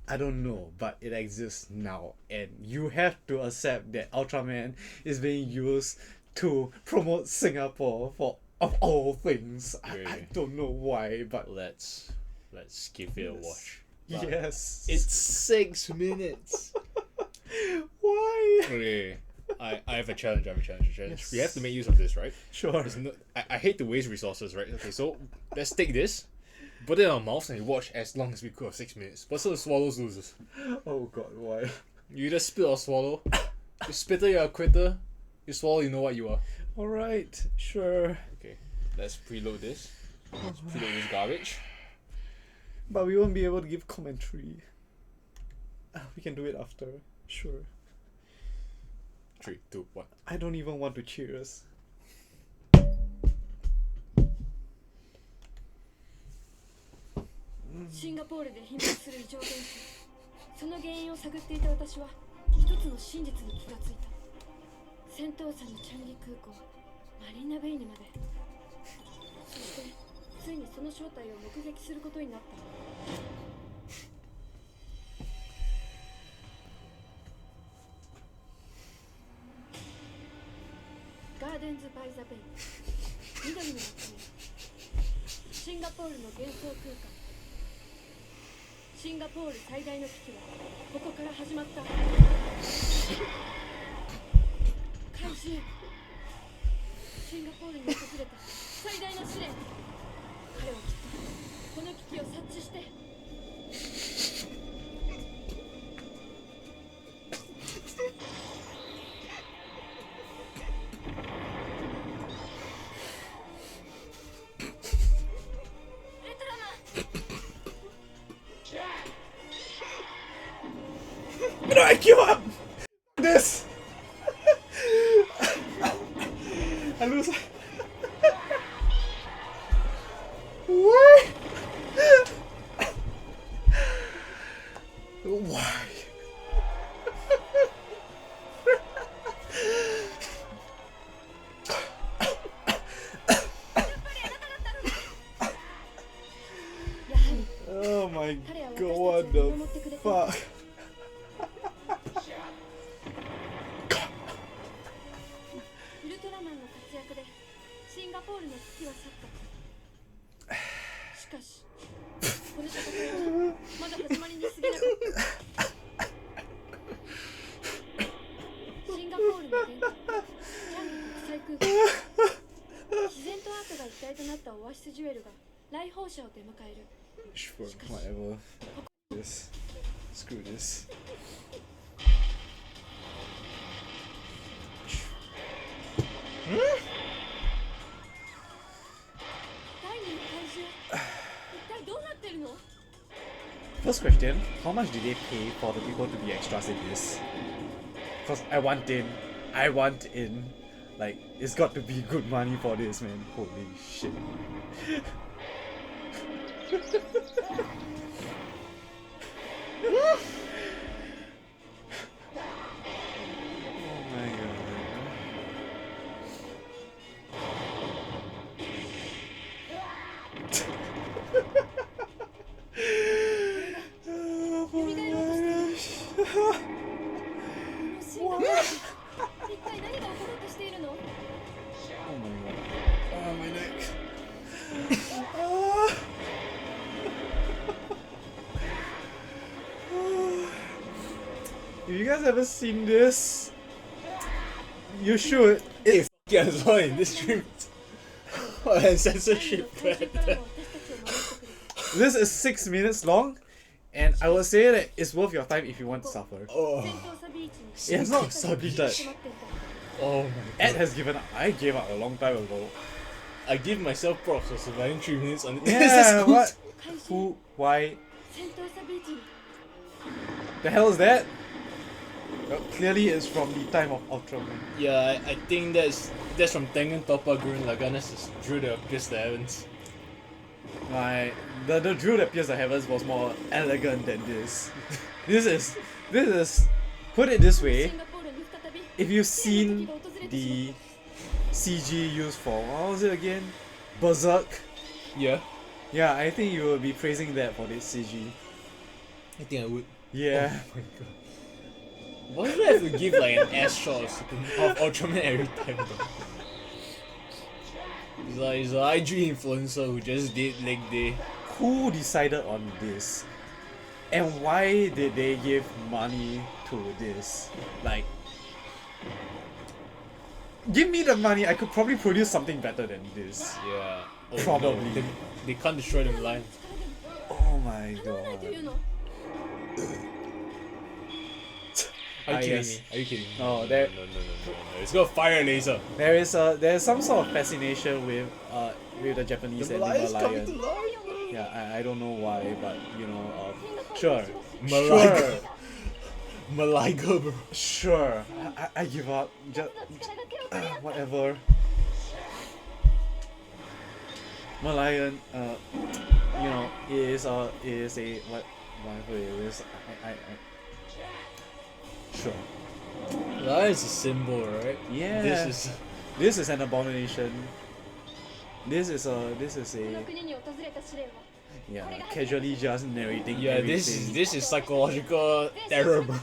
I don't know, but it exists now, and you have to accept that Ultraman is being used to promote Singapore for of all things. I Really? don't know why, but Let's give it a watch. But yes. It's 6 minutes. why? Okay. I have a challenge. Yes. We have to make use of this, right? Sure. There's no, I hate to waste resources, right? Okay, so let's take this, put it in our mouths, and watch as long as we could of 6 minutes. Person who swallows loses. Oh god, why? You either spit or swallow. You spitter, you're a quitter. You swallow, you know what you are. Alright, sure. Okay, let's preload this. Let's preload this garbage. But we won't be able to give commentary. We can do it after. Sure. 3, 2, 1. I don't even want to cheers. シンガポールで頻発する異常現象、その原因を探っていた私は一つの真実に気がついた。戦闘車のチャンギ空港、マリーナベイにまで。そしてついにその正体を目撃することになった。ガーデンズ・バイ・ザ・ベイ、緑の街にシンガポールの幻想空間。シンガポール最大の危機はここから始まった。怪獣、シンガポールに訪れた最大の試練。彼はきっとこの危機を察知して。No, I give up! This! I lose. Why? Why? Oh my god, what the fuck? ウルトラマンの活躍でシンガポールの危機は去った。しかし、この戦いはまだ始まりに過ぎなかった。シンガポールの玄関、チャンギ国際空港、自然とアートが一体となったオアシスジュエルが来訪者を出迎える。 Sure, whatever. This. Screw this. 第二の怪獣、一体どうなってるの？ First question, how much did they pay for the people to be extras in this? Because I want in. Like, it's got to be good money for this, man. Holy shit. Oh my god. Oh my gosh. シンガポール、一体何が起ころうとしているの？ Oh my god. Oh, my neck. Ah. If you guys ever seen this, you should. It's Yeah, as well in this stream. And censorship. 怪獣からも私たちを守ってくれ。 this is 6 minutes long, and I would say that it's worth your time if you want to suffer. Oh, 戦闘サビーチに It's not submitted. 迫っていた。 oh my Ed god. has given up. I gave up a long time ago. I give myself props for surviving 3 minutes on this. Yeah, is good. what? 怪獣、 Who? Why? 戦闘サビーチに The hell is that? Clearly, it's from the time of Ultraman. Yeah, I think that's from Tengen Toppa Gurren Lagann. Just drew the pierce the heavens. Right, the drill that pierced the heavens was more elegant than this. This is put it this way. If you've seen the CG used for what was it again? Berserk. Yeah, Yeah, I think you will be praising that for this CG. I think I would. Yeah. Oh my god. Why do I have to give like an ass shot of Ultraman every time though? He's an IG influencer who just did leg day. Who decided on this? And why did they give money to this? Like, give me the money, I could probably produce something better than this. Yeah. Oh, Probably. No. They can't destroy them blind. Oh my god. Are you kidding yes. me? Are you kidding me? No, there- no. It's got a fire laser. There's some sort of fascination with the Japanese and the Malayan. life. Yeah, I don't know why, but you know, sure. Malaga. Malaga, bro. Sure. I give up. Just whatever. Malayan, you know, is a whatever it is. I sure. That is a symbol, right? Yeah. This is an abomination. This is a casually just narrating. Yeah, everything. this is psychological terror, bro.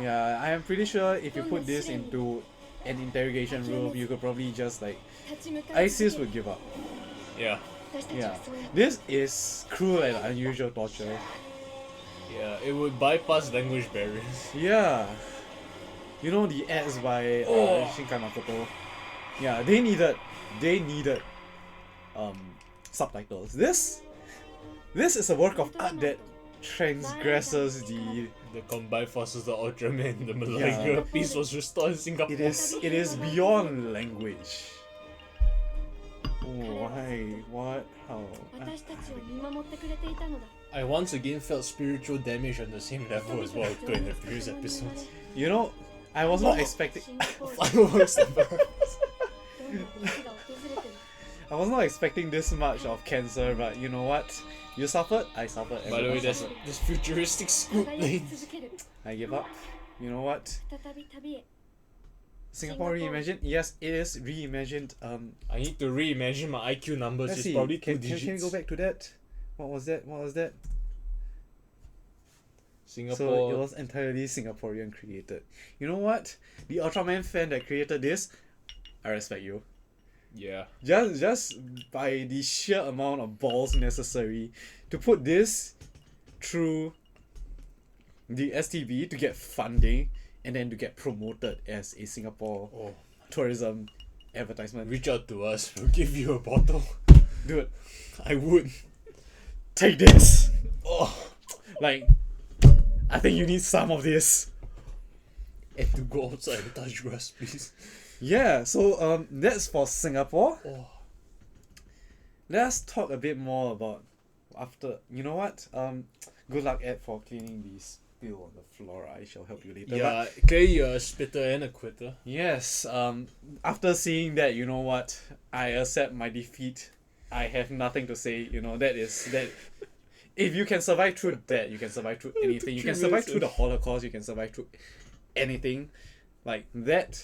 Yeah, I am pretty sure if you put this into an interrogation room, you could probably just like ISIS would give up. Yeah. Yeah, this is cruel and unusual torture. Yeah, it would bypass language barriers. Yeah, you know the ads by Shinkai Makoto. Yeah, they needed subtitles. This is a work of art that transgresses the. The combined forces of Ultraman and the Malaga peace was restored in Singapore. It is beyond language. Oh, why? What? How? I once again felt spiritual damage on the same level as what occurred in the previous episodes. You know, I was not expecting. Fireworks and barrels. I was not expecting this much of cancer, but you know what? You suffered, I suffered. By the way, everyone there's suffered. this futuristic scoop lanes. I give up. You know what? Singapore reimagined? Yes, it is reimagined. I need to reimagine my IQ numbers. Let's It's see. probably Can 2 digits. we go back to that? What was that? Singapore. So it was entirely Singaporean created. You know what? The Ultraman fan that created this, I respect you. Yeah. Just by the sheer amount of balls necessary to put this through the STB to get funding and then to get promoted as a Singapore tourism advertisement. Reach out to us. We'll give you a bottle. Dude, I would. take this. Oh. Like, I think you need some of this. And to go outside and touch grass, please. Yeah, so that's for Singapore. Oh. Let's talk a bit more about after. You know what? Good luck Ed for cleaning the spill on the floor. I shall help you later. Yeah, But clearly you're a spitter and a quitter. yes. After seeing that, you know what? I accept my defeat. I have nothing to say. You know that is that. If you can survive through that, you can survive through anything. You can survive through the Holocaust. You can survive through anything, like that.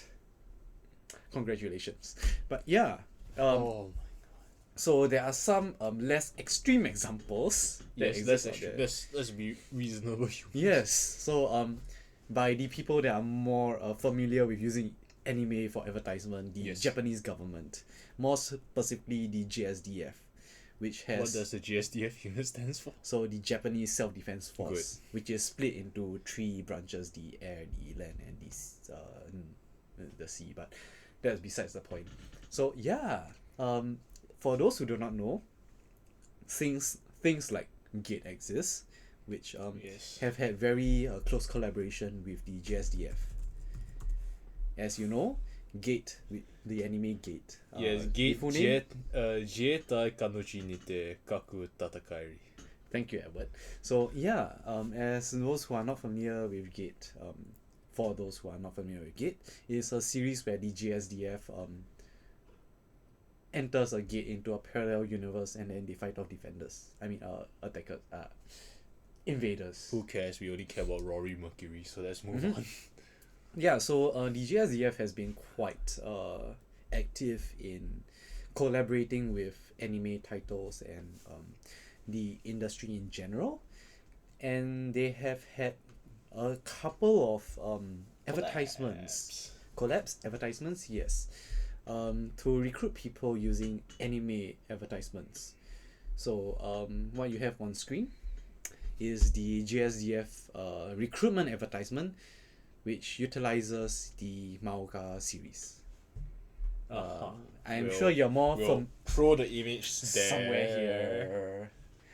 Congratulations. But yeah. Oh. So there are some less extreme examples that Yes, exist out there. let's be reasonable. Yes. So by the people that are more familiar with using anime for advertisement, the Yes. Japanese government, more specifically the JSDF, which has What does the JSDF unit stands for? so the Japanese Self-Defense Force, which is split into 3 branches: the air, the land, and the sea. But that's besides the point. So yeah, for those who do not know, things like Gate exist, which Yes. have had very close collaboration with the JSDF. As you know, Gate, the anime Gate. Yes, the Gate full name? Jietai Kanochi nite kaku tatakairi. Thank you, Edward. So yeah, as those who are not familiar with Gate, for those who are not familiar with Gate, is a series where the JSDF enters a gate into a parallel universe and then they fight off defenders. Attackers, invaders. Who cares? We only care about Rory Mercury, so let's move on. Yeah, so the JSDF has been quite active in collaborating with anime titles and the industry in general, and they have had a couple of advertisements, yes, to recruit people using anime advertisements. So what you have on screen is the JSDF recruitment advertisement, which utilizes the manga series. I'm sure you're more from throw the image there, somewhere here.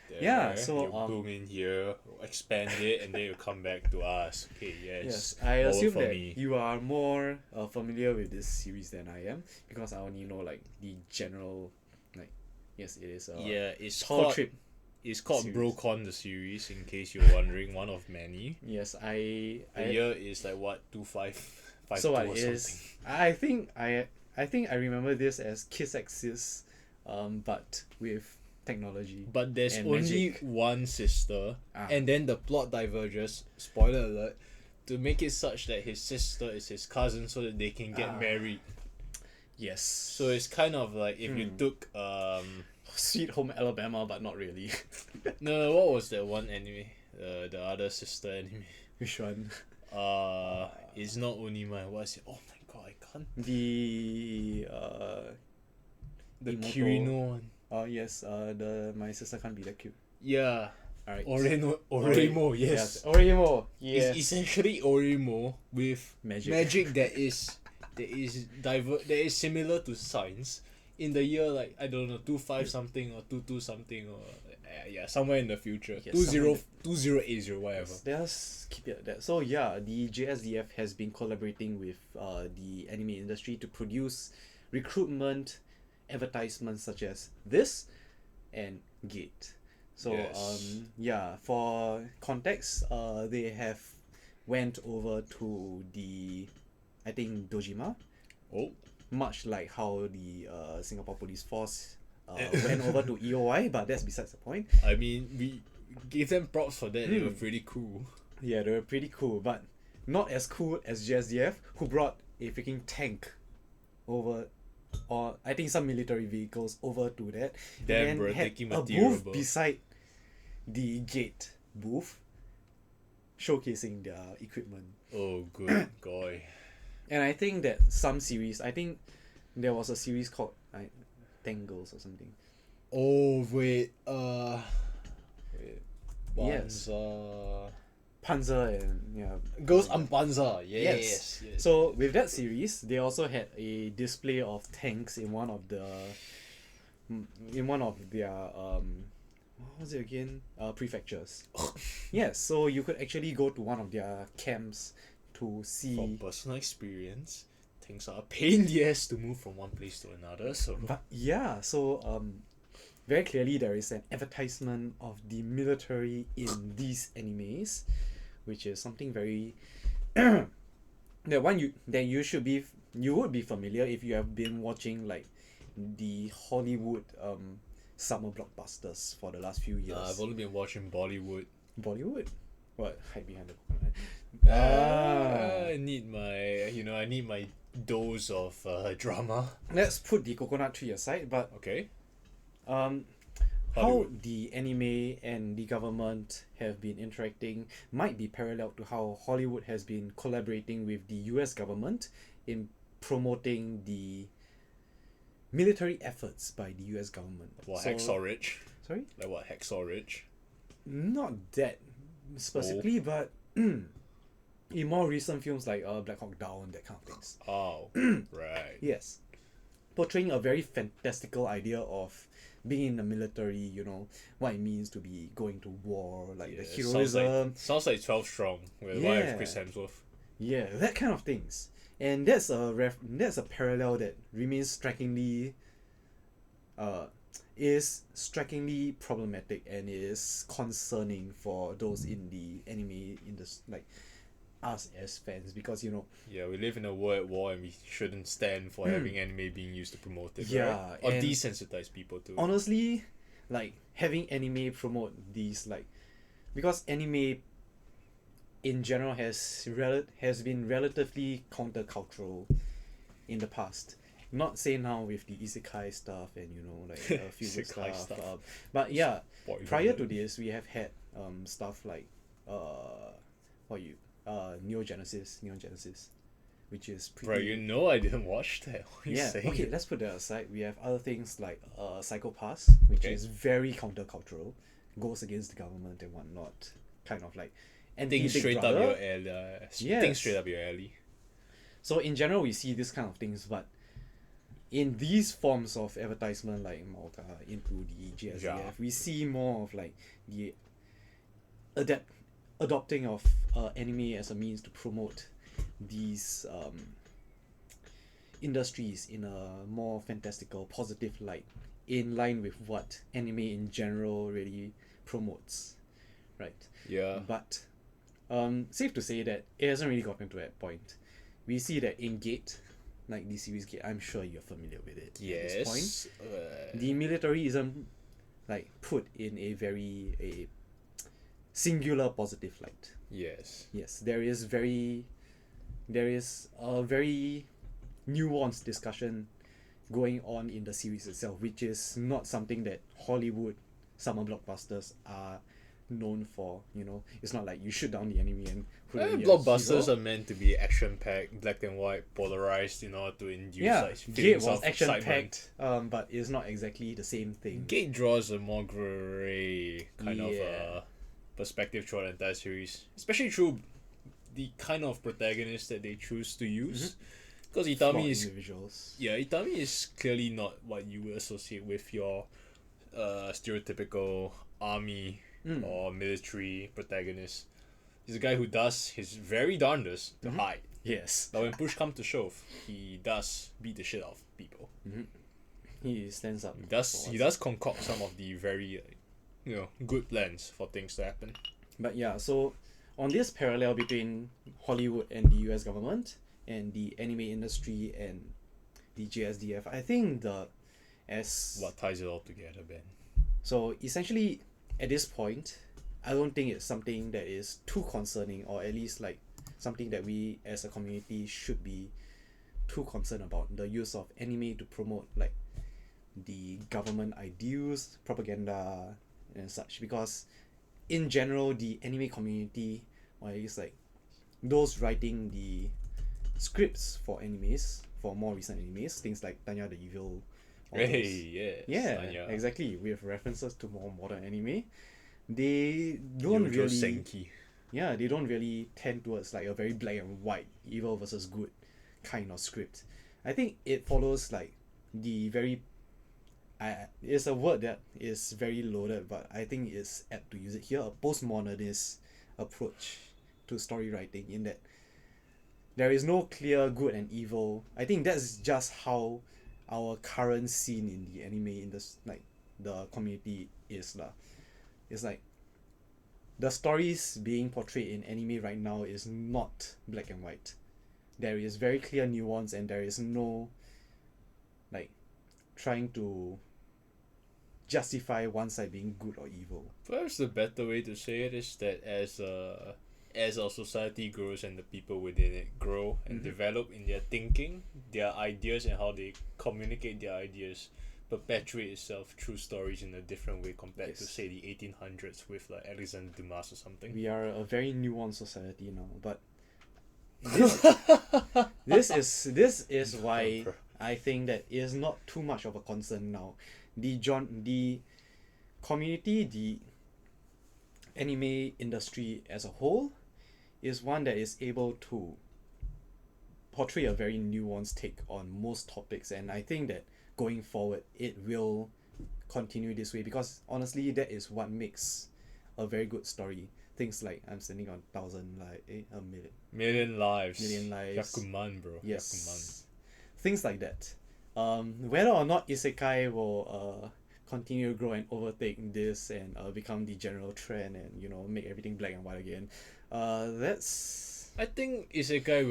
There, yeah, so you boom in here, expand it, and then you come back to us. Okay, yes. I assume that me. you are more familiar with this series than I am, because I only know like the general, like, yes, it is. It's Tall called Trip. It's called series. Brocon, the series, in case you're wondering, one of many. Yes, The year is like what, 2552 so or what something. is? I think I remember this as Kiss Axis, but with technology. But there's and only magic. one sister, and then the plot diverges, spoiler alert, to make it such that his sister is his cousin so that they can get married. Yes. So it's kind of like if you took Sweet Home Alabama, but not really. no, what was that one anime? The other sister anime. Which one? It's not Onima. What's it? Oh my god, I can't. The Imoto. Kirino one. Yes. My sister can't be that cute. Yeah. Alright. Oremo, yes. Oremo. Yes. It's essentially Oremo with Magic. that is similar to science in the year, like, I don't know, 25 something or 22 something or somewhere in the future. Yes, 2080, whatever. Let's keep it at that. So yeah, the JSDF has been collaborating with the anime industry to produce recruitment advertisements such as this and Gate. So yes. For context, they have went over to the, I think, Dojima. Oh. Much like how the Singapore Police Force went over to EOI, but that's besides the point. I mean, we gave them props for that. They were pretty cool. Yeah, they were pretty cool, but not as cool as JSDF, who brought a freaking tank over, or I think some military vehicles over to that. Damn, and bro, had taking a material, booth bro. beside the Gate booth, showcasing their equipment. Oh, good boy. And I think that some series, I think there was a series called Tangles or something. Oh, wait, Yes. Banza. Panzer and Girls on Banza, yes. So with that series, they also had a display of tanks in one of their what was it again? Prefectures. Yes, so you could actually go to one of their camps to see. From personal experience, things are a pain in the ass to move from one place to another. So But yeah, so very clearly there is an advertisement of the military in these animes, which is something very that you would be familiar if you have been watching like the Hollywood summer blockbusters for the last few years. I've only been watching Bollywood. Bollywood? What? Hide behind the coconut. I need my dose of drama. Let's put the coconut tree aside, but Okay. how Hollywood. the anime and the government have been interacting might be parallel to how Hollywood has been collaborating with the US government in promoting the military efforts by the US government. What, So- Hacksaw Ridge? Sorry? Like what, Hacksaw Ridge? Not that specifically, but in more recent films like Black Hawk Down, that kind of things. Oh, right. Yes. Portraying a very fantastical idea of being in the military, you know, what it means to be going to war, like the Yeah, heroism. Sounds like 12 Strong with Yeah. Chris Hemsworth. Yeah, that kind of things. And that's a parallel that remains strikingly problematic and is concerning for those in the anime industry, like us as fans, because Yeah, we live in a world at war and we shouldn't stand for having anime being used to promote it, Yeah, right? Or and desensitize people to it. honestly, like having anime promote these, like, because anime in general has been relatively countercultural in the past. Not say now with the isekai stuff and like a few good Isekai stuff. stuff. But yeah, Spoiler prior to alert. this, we have had stuff like Neon Genesis, which is pretty. Bro, I didn't watch that. What are you Yeah, saying? okay, let's put that aside. We have other things like Psycho Pass, which Okay. is very countercultural, goes against the government and whatnot, kind of like Things anti-Big straight Brother. up your alley. Yes. Things straight up your alley. So in general, we see this kind of things, but in these forms of advertisement, like Malt, into the JSDF, Yeah. we see more of like the adopting of anime as a means to promote these industries in a more fantastical, positive light, in line with what anime in general really promotes, right? Yeah. But safe to say that it hasn't really gotten to that point. We see that in Gate, like the series Gate, I'm sure you're familiar with it. At this point, Yes. the militarism, like, put in a very singular positive light. Yes. Yes, there is a very nuanced discussion going on in the series itself, which is not something that Hollywood summer blockbusters are known for. It's not like you shoot down the enemy and put it in your Blockbusters hero. are meant to be action-packed, black and white, polarized in order to induce Yeah, like Gate feelings was of action excitement. packed, but it's not exactly the same thing. Gate draws a more gray kind Yeah. of perspective throughout the entire series, especially through the kind of protagonist that they choose to use. Because Flawed Itami is individuals. Itami is clearly not what you would associate with your stereotypical army or military protagonist. He's a guy who does his very darndest to hide. Yes, But when push comes to shove, he does beat the shit out of people. he stands up. He does concoct some of the very good plans for things to happen. But yeah, so on this parallel between Hollywood and the US government and the anime industry and the JSDF, I think What ties it all together, Ben? so essentially at this point, I don't think it's something that is too concerning, or at least like something that we as a community should be too concerned about, the use of anime to promote like the government ideals, propaganda and such, because in general the anime community, or at least like those writing the scripts for animes, for more recent animes, things like Tanya the Evil, all Hey, those- yes. yeah, Tanya. exactly, with references to more modern anime, they don't Yojo really Senki. they don't really tend towards like a very black and white, evil versus good kind of script. I think it follows like the very it's a word that is very loaded, but I think it's apt to use it here, a postmodernist approach to story writing, in that there is no clear good and evil. I think that's just how our current scene in the anime in this, like, the community is lah. It's like the stories being portrayed in anime right now is not black and white. There is very clear nuance, and there is no like trying to justify one side being good or evil. Perhaps the better way to say it is that as our society grows and the people within it grow and develop in their thinking, their ideas and how they communicate their ideas perpetuate itself through stories in a different way compared to, Yes. say, the 1800s with like Alexander Dumas or something. We are a very nuanced society now, but this is why I think that it is not too much of a concern now. The community, the anime industry as a whole, is one that is able to portray a very nuanced take on most topics, and I think that going forward it will continue this way, because honestly that is what makes a very good story. Things like I'm standing on 1,000 like a million. Million lives. Yakuman, bro. Yes. Things like that. Whether or not isekai will continue to grow and overtake this and become the general trend and make everything black and white again, that's I think isekai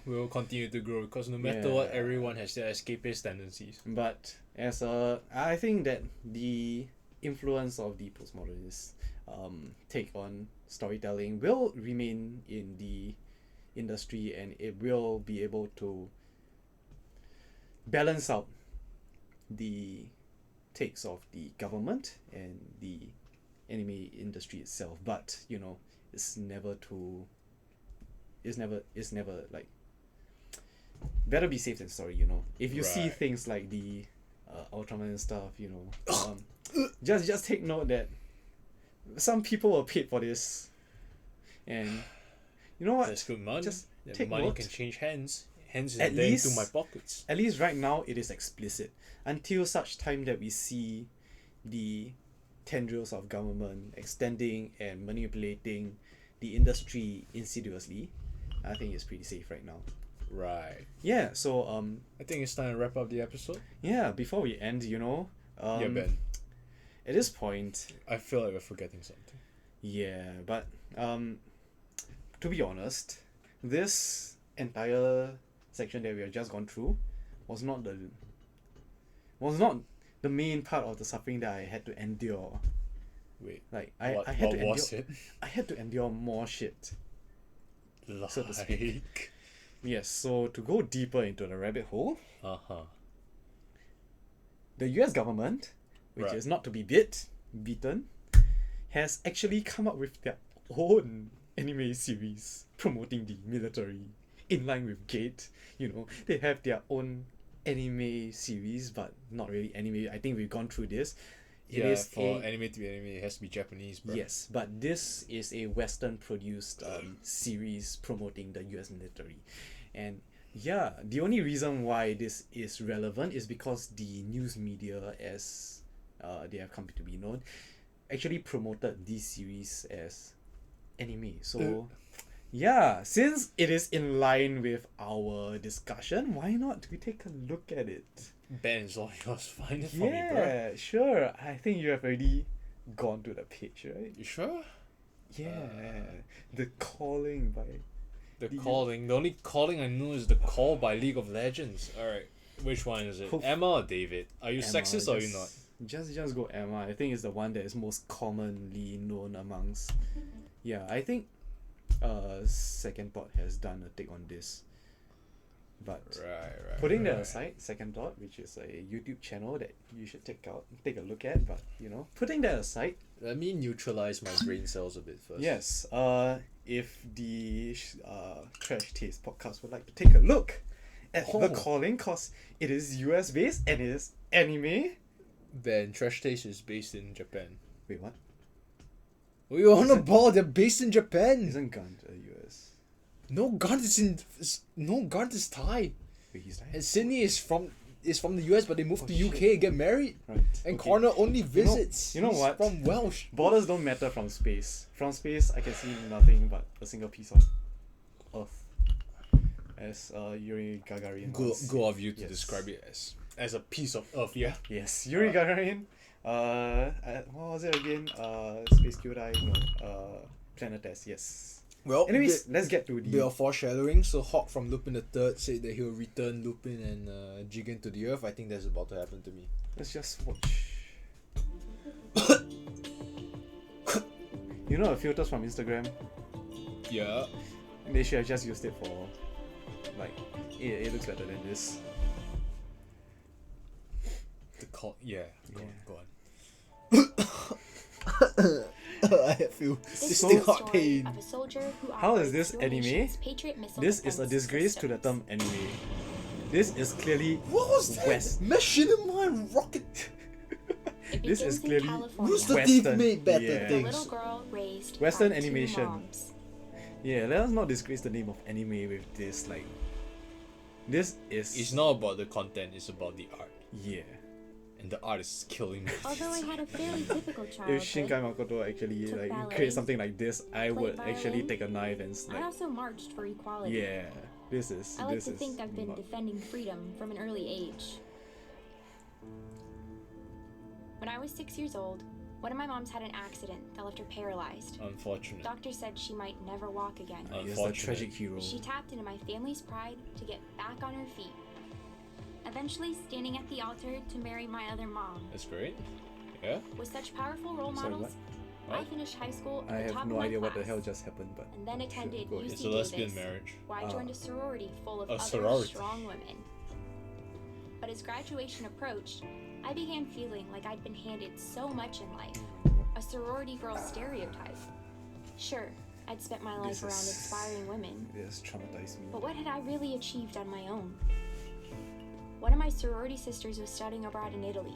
will continue to grow because no matter what, everyone has their escapist tendencies. But I think that the influence of the postmodernist take on storytelling will remain in the industry, and it will be able to balance out the takes of the government and the anime industry itself. But you know, it's never like, better be safe than sorry, you know. If you see things like the Ultraman and stuff, you know, just take note that some people were paid for this, and you know what? That's good money. Just that take money note. can change hands. Hands At is then least- to my pockets. At least right now it is explicit. Until such time that we see the tendrils of government extending and manipulating the industry insidiously, I think it's pretty safe right now. Right. Yeah, so I think it's time to wrap up the episode. yeah, before we end, you know, Yeah, Ben. at this point, I feel like we're forgetting something. yeah, but to be honest, this entire section that we have just gone through was not the main part of the suffering that I had to endure. Wait. Like What I had to endure was it? I had to endure more shit. Like... So to speak. Yes, so to go deeper into the rabbit hole, Uh-huh. the US government, which Right. is not to be beaten, has actually come up with their own anime series promoting the military in line with Gate. You know, they have their own anime series, but not really anime. I think we've gone through this. It Yeah, is for a- anime to be anime, it has to be Japanese, bro. Yes, but this is a Western produced series promoting the US military. And yeah, the only reason why this is relevant is because the news media, as they have come to be known, actually promoted this series as anime. So yeah, since it is in line with our discussion, why not we take a look at it? Ben, it's all yours. Find it for me, bro. Yeah, sure. I think you have already gone to the page, right? You sure? Yeah, the calling by The The- calling. The only calling I know is the call by League of Legends. Alright. Which one is it? Hope- Emma or David? Are you Emma. sexist or are you not? Just go Emma. I think it's the one that is most commonly known amongst. Yeah, I think Second Thought has done a take on this. But Right. putting that aside, Second Thought, which is a YouTube channel that you should take a look at, but you know, putting that aside, Let me neutralize my brain cells a bit first. yes, if the Trash Taste podcast would like to take a look at The Oh. Calling, cause it is US based and it is anime. Ben, Trash Taste is based in Japan. Wait, what? We were on a ball. They're based in Japan. Isn't Gant US? No, Gant is Thai. Wait, he's And Thai? Sydney is from the US, but they moved to UK and get married. Right. And okay. Connor only visits. you know He's what? From Welsh. Borders don't matter from space. From space, I can see nothing but a single piece of Earth. As Yuri Gagarin once Go of you to Yes. describe it as a piece of Earth, yeah. Yes, Yuri Gagarin. What was it again? Space Kyodai? No. Planet Test. Yes. Well, Anyways, let's get to bit the. of foreshadowing. So Hawk from Lupin the Third said that he'll return Lupin and Jigen to the Earth. I think that's about to happen to me. Let's just watch. You know the filters from Instagram? Yeah. They should have just used it for, like, it looks better than this. The call. Yeah. Go Yeah. on. I feel This distinct is the heart story pain. of a soldier who How is operates this your anime? nation's Patriot missile This is a defense disgrace to the systems. term anime. This is clearly What was that? West. Machinima rocket. It This begins is in clearly California. Rooster Western, Teeth made better yeah. A things. little girl raised Western by two animation. moms. Yeah, let us not disgrace the name of anime with this. Like, this is It's not about the content. It's about the art, yeah. and the art is killing me. Although I had a fairly typical childhood, If Shinkai Makoto actually Took like ballet, create something like this, I would played actually violin. take a knife and I like, also marched for equality. yeah, this is. I like this to is think I've been not- defending freedom from an early age. When I was 6 years old, One of my moms had an accident that left her paralyzed. Unfortunate. Doctor said she might never walk again. Yes, the tragic hero. She tapped into my family's pride to get back on her feet. Eventually standing at the altar to marry my other mom. That's great. Yeah. With such powerful role Sorry, models, what? I finished high school I at the top have no of my idea what the class, hell just happened, but and then attended go ahead. UC It's a lesbian Davis, marriage. where I joined a sorority full of A other sorority. strong women. But as graduation approached, I began feeling like I'd been handed so much in life. A sorority girl stereotype. Sure, I'd spent my life This around is- inspiring women, This traumatized me. but what had I really achieved on my own? One of my sorority sisters was studying abroad in Italy.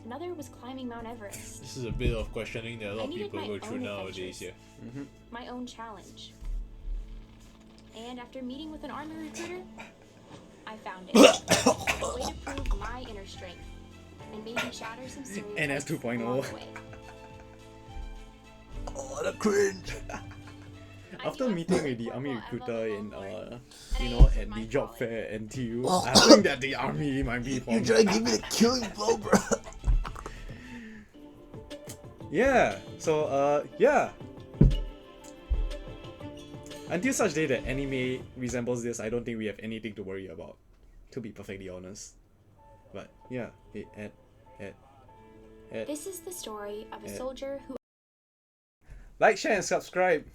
Another was climbing Mount Everest. This is a bit of questioning that a lot I of needed people my go through own nowadays. Yeah. adventures. My own challenge. And after meeting with an army recruiter, I found it. A way to prove my inner strength and maybe shatter some stereotypes NS 2.0. along the way. Oh, the cringe! After meeting with the army recruiter in, at the job fair at NTU, I think that the army might be for me. to give me the killing blow, bro. Yeah, so, yeah. Until such day that anime resembles this, I don't think we have anything to worry about, to be perfectly honest. But, yeah, This is the story of a soldier who like, share, and subscribe.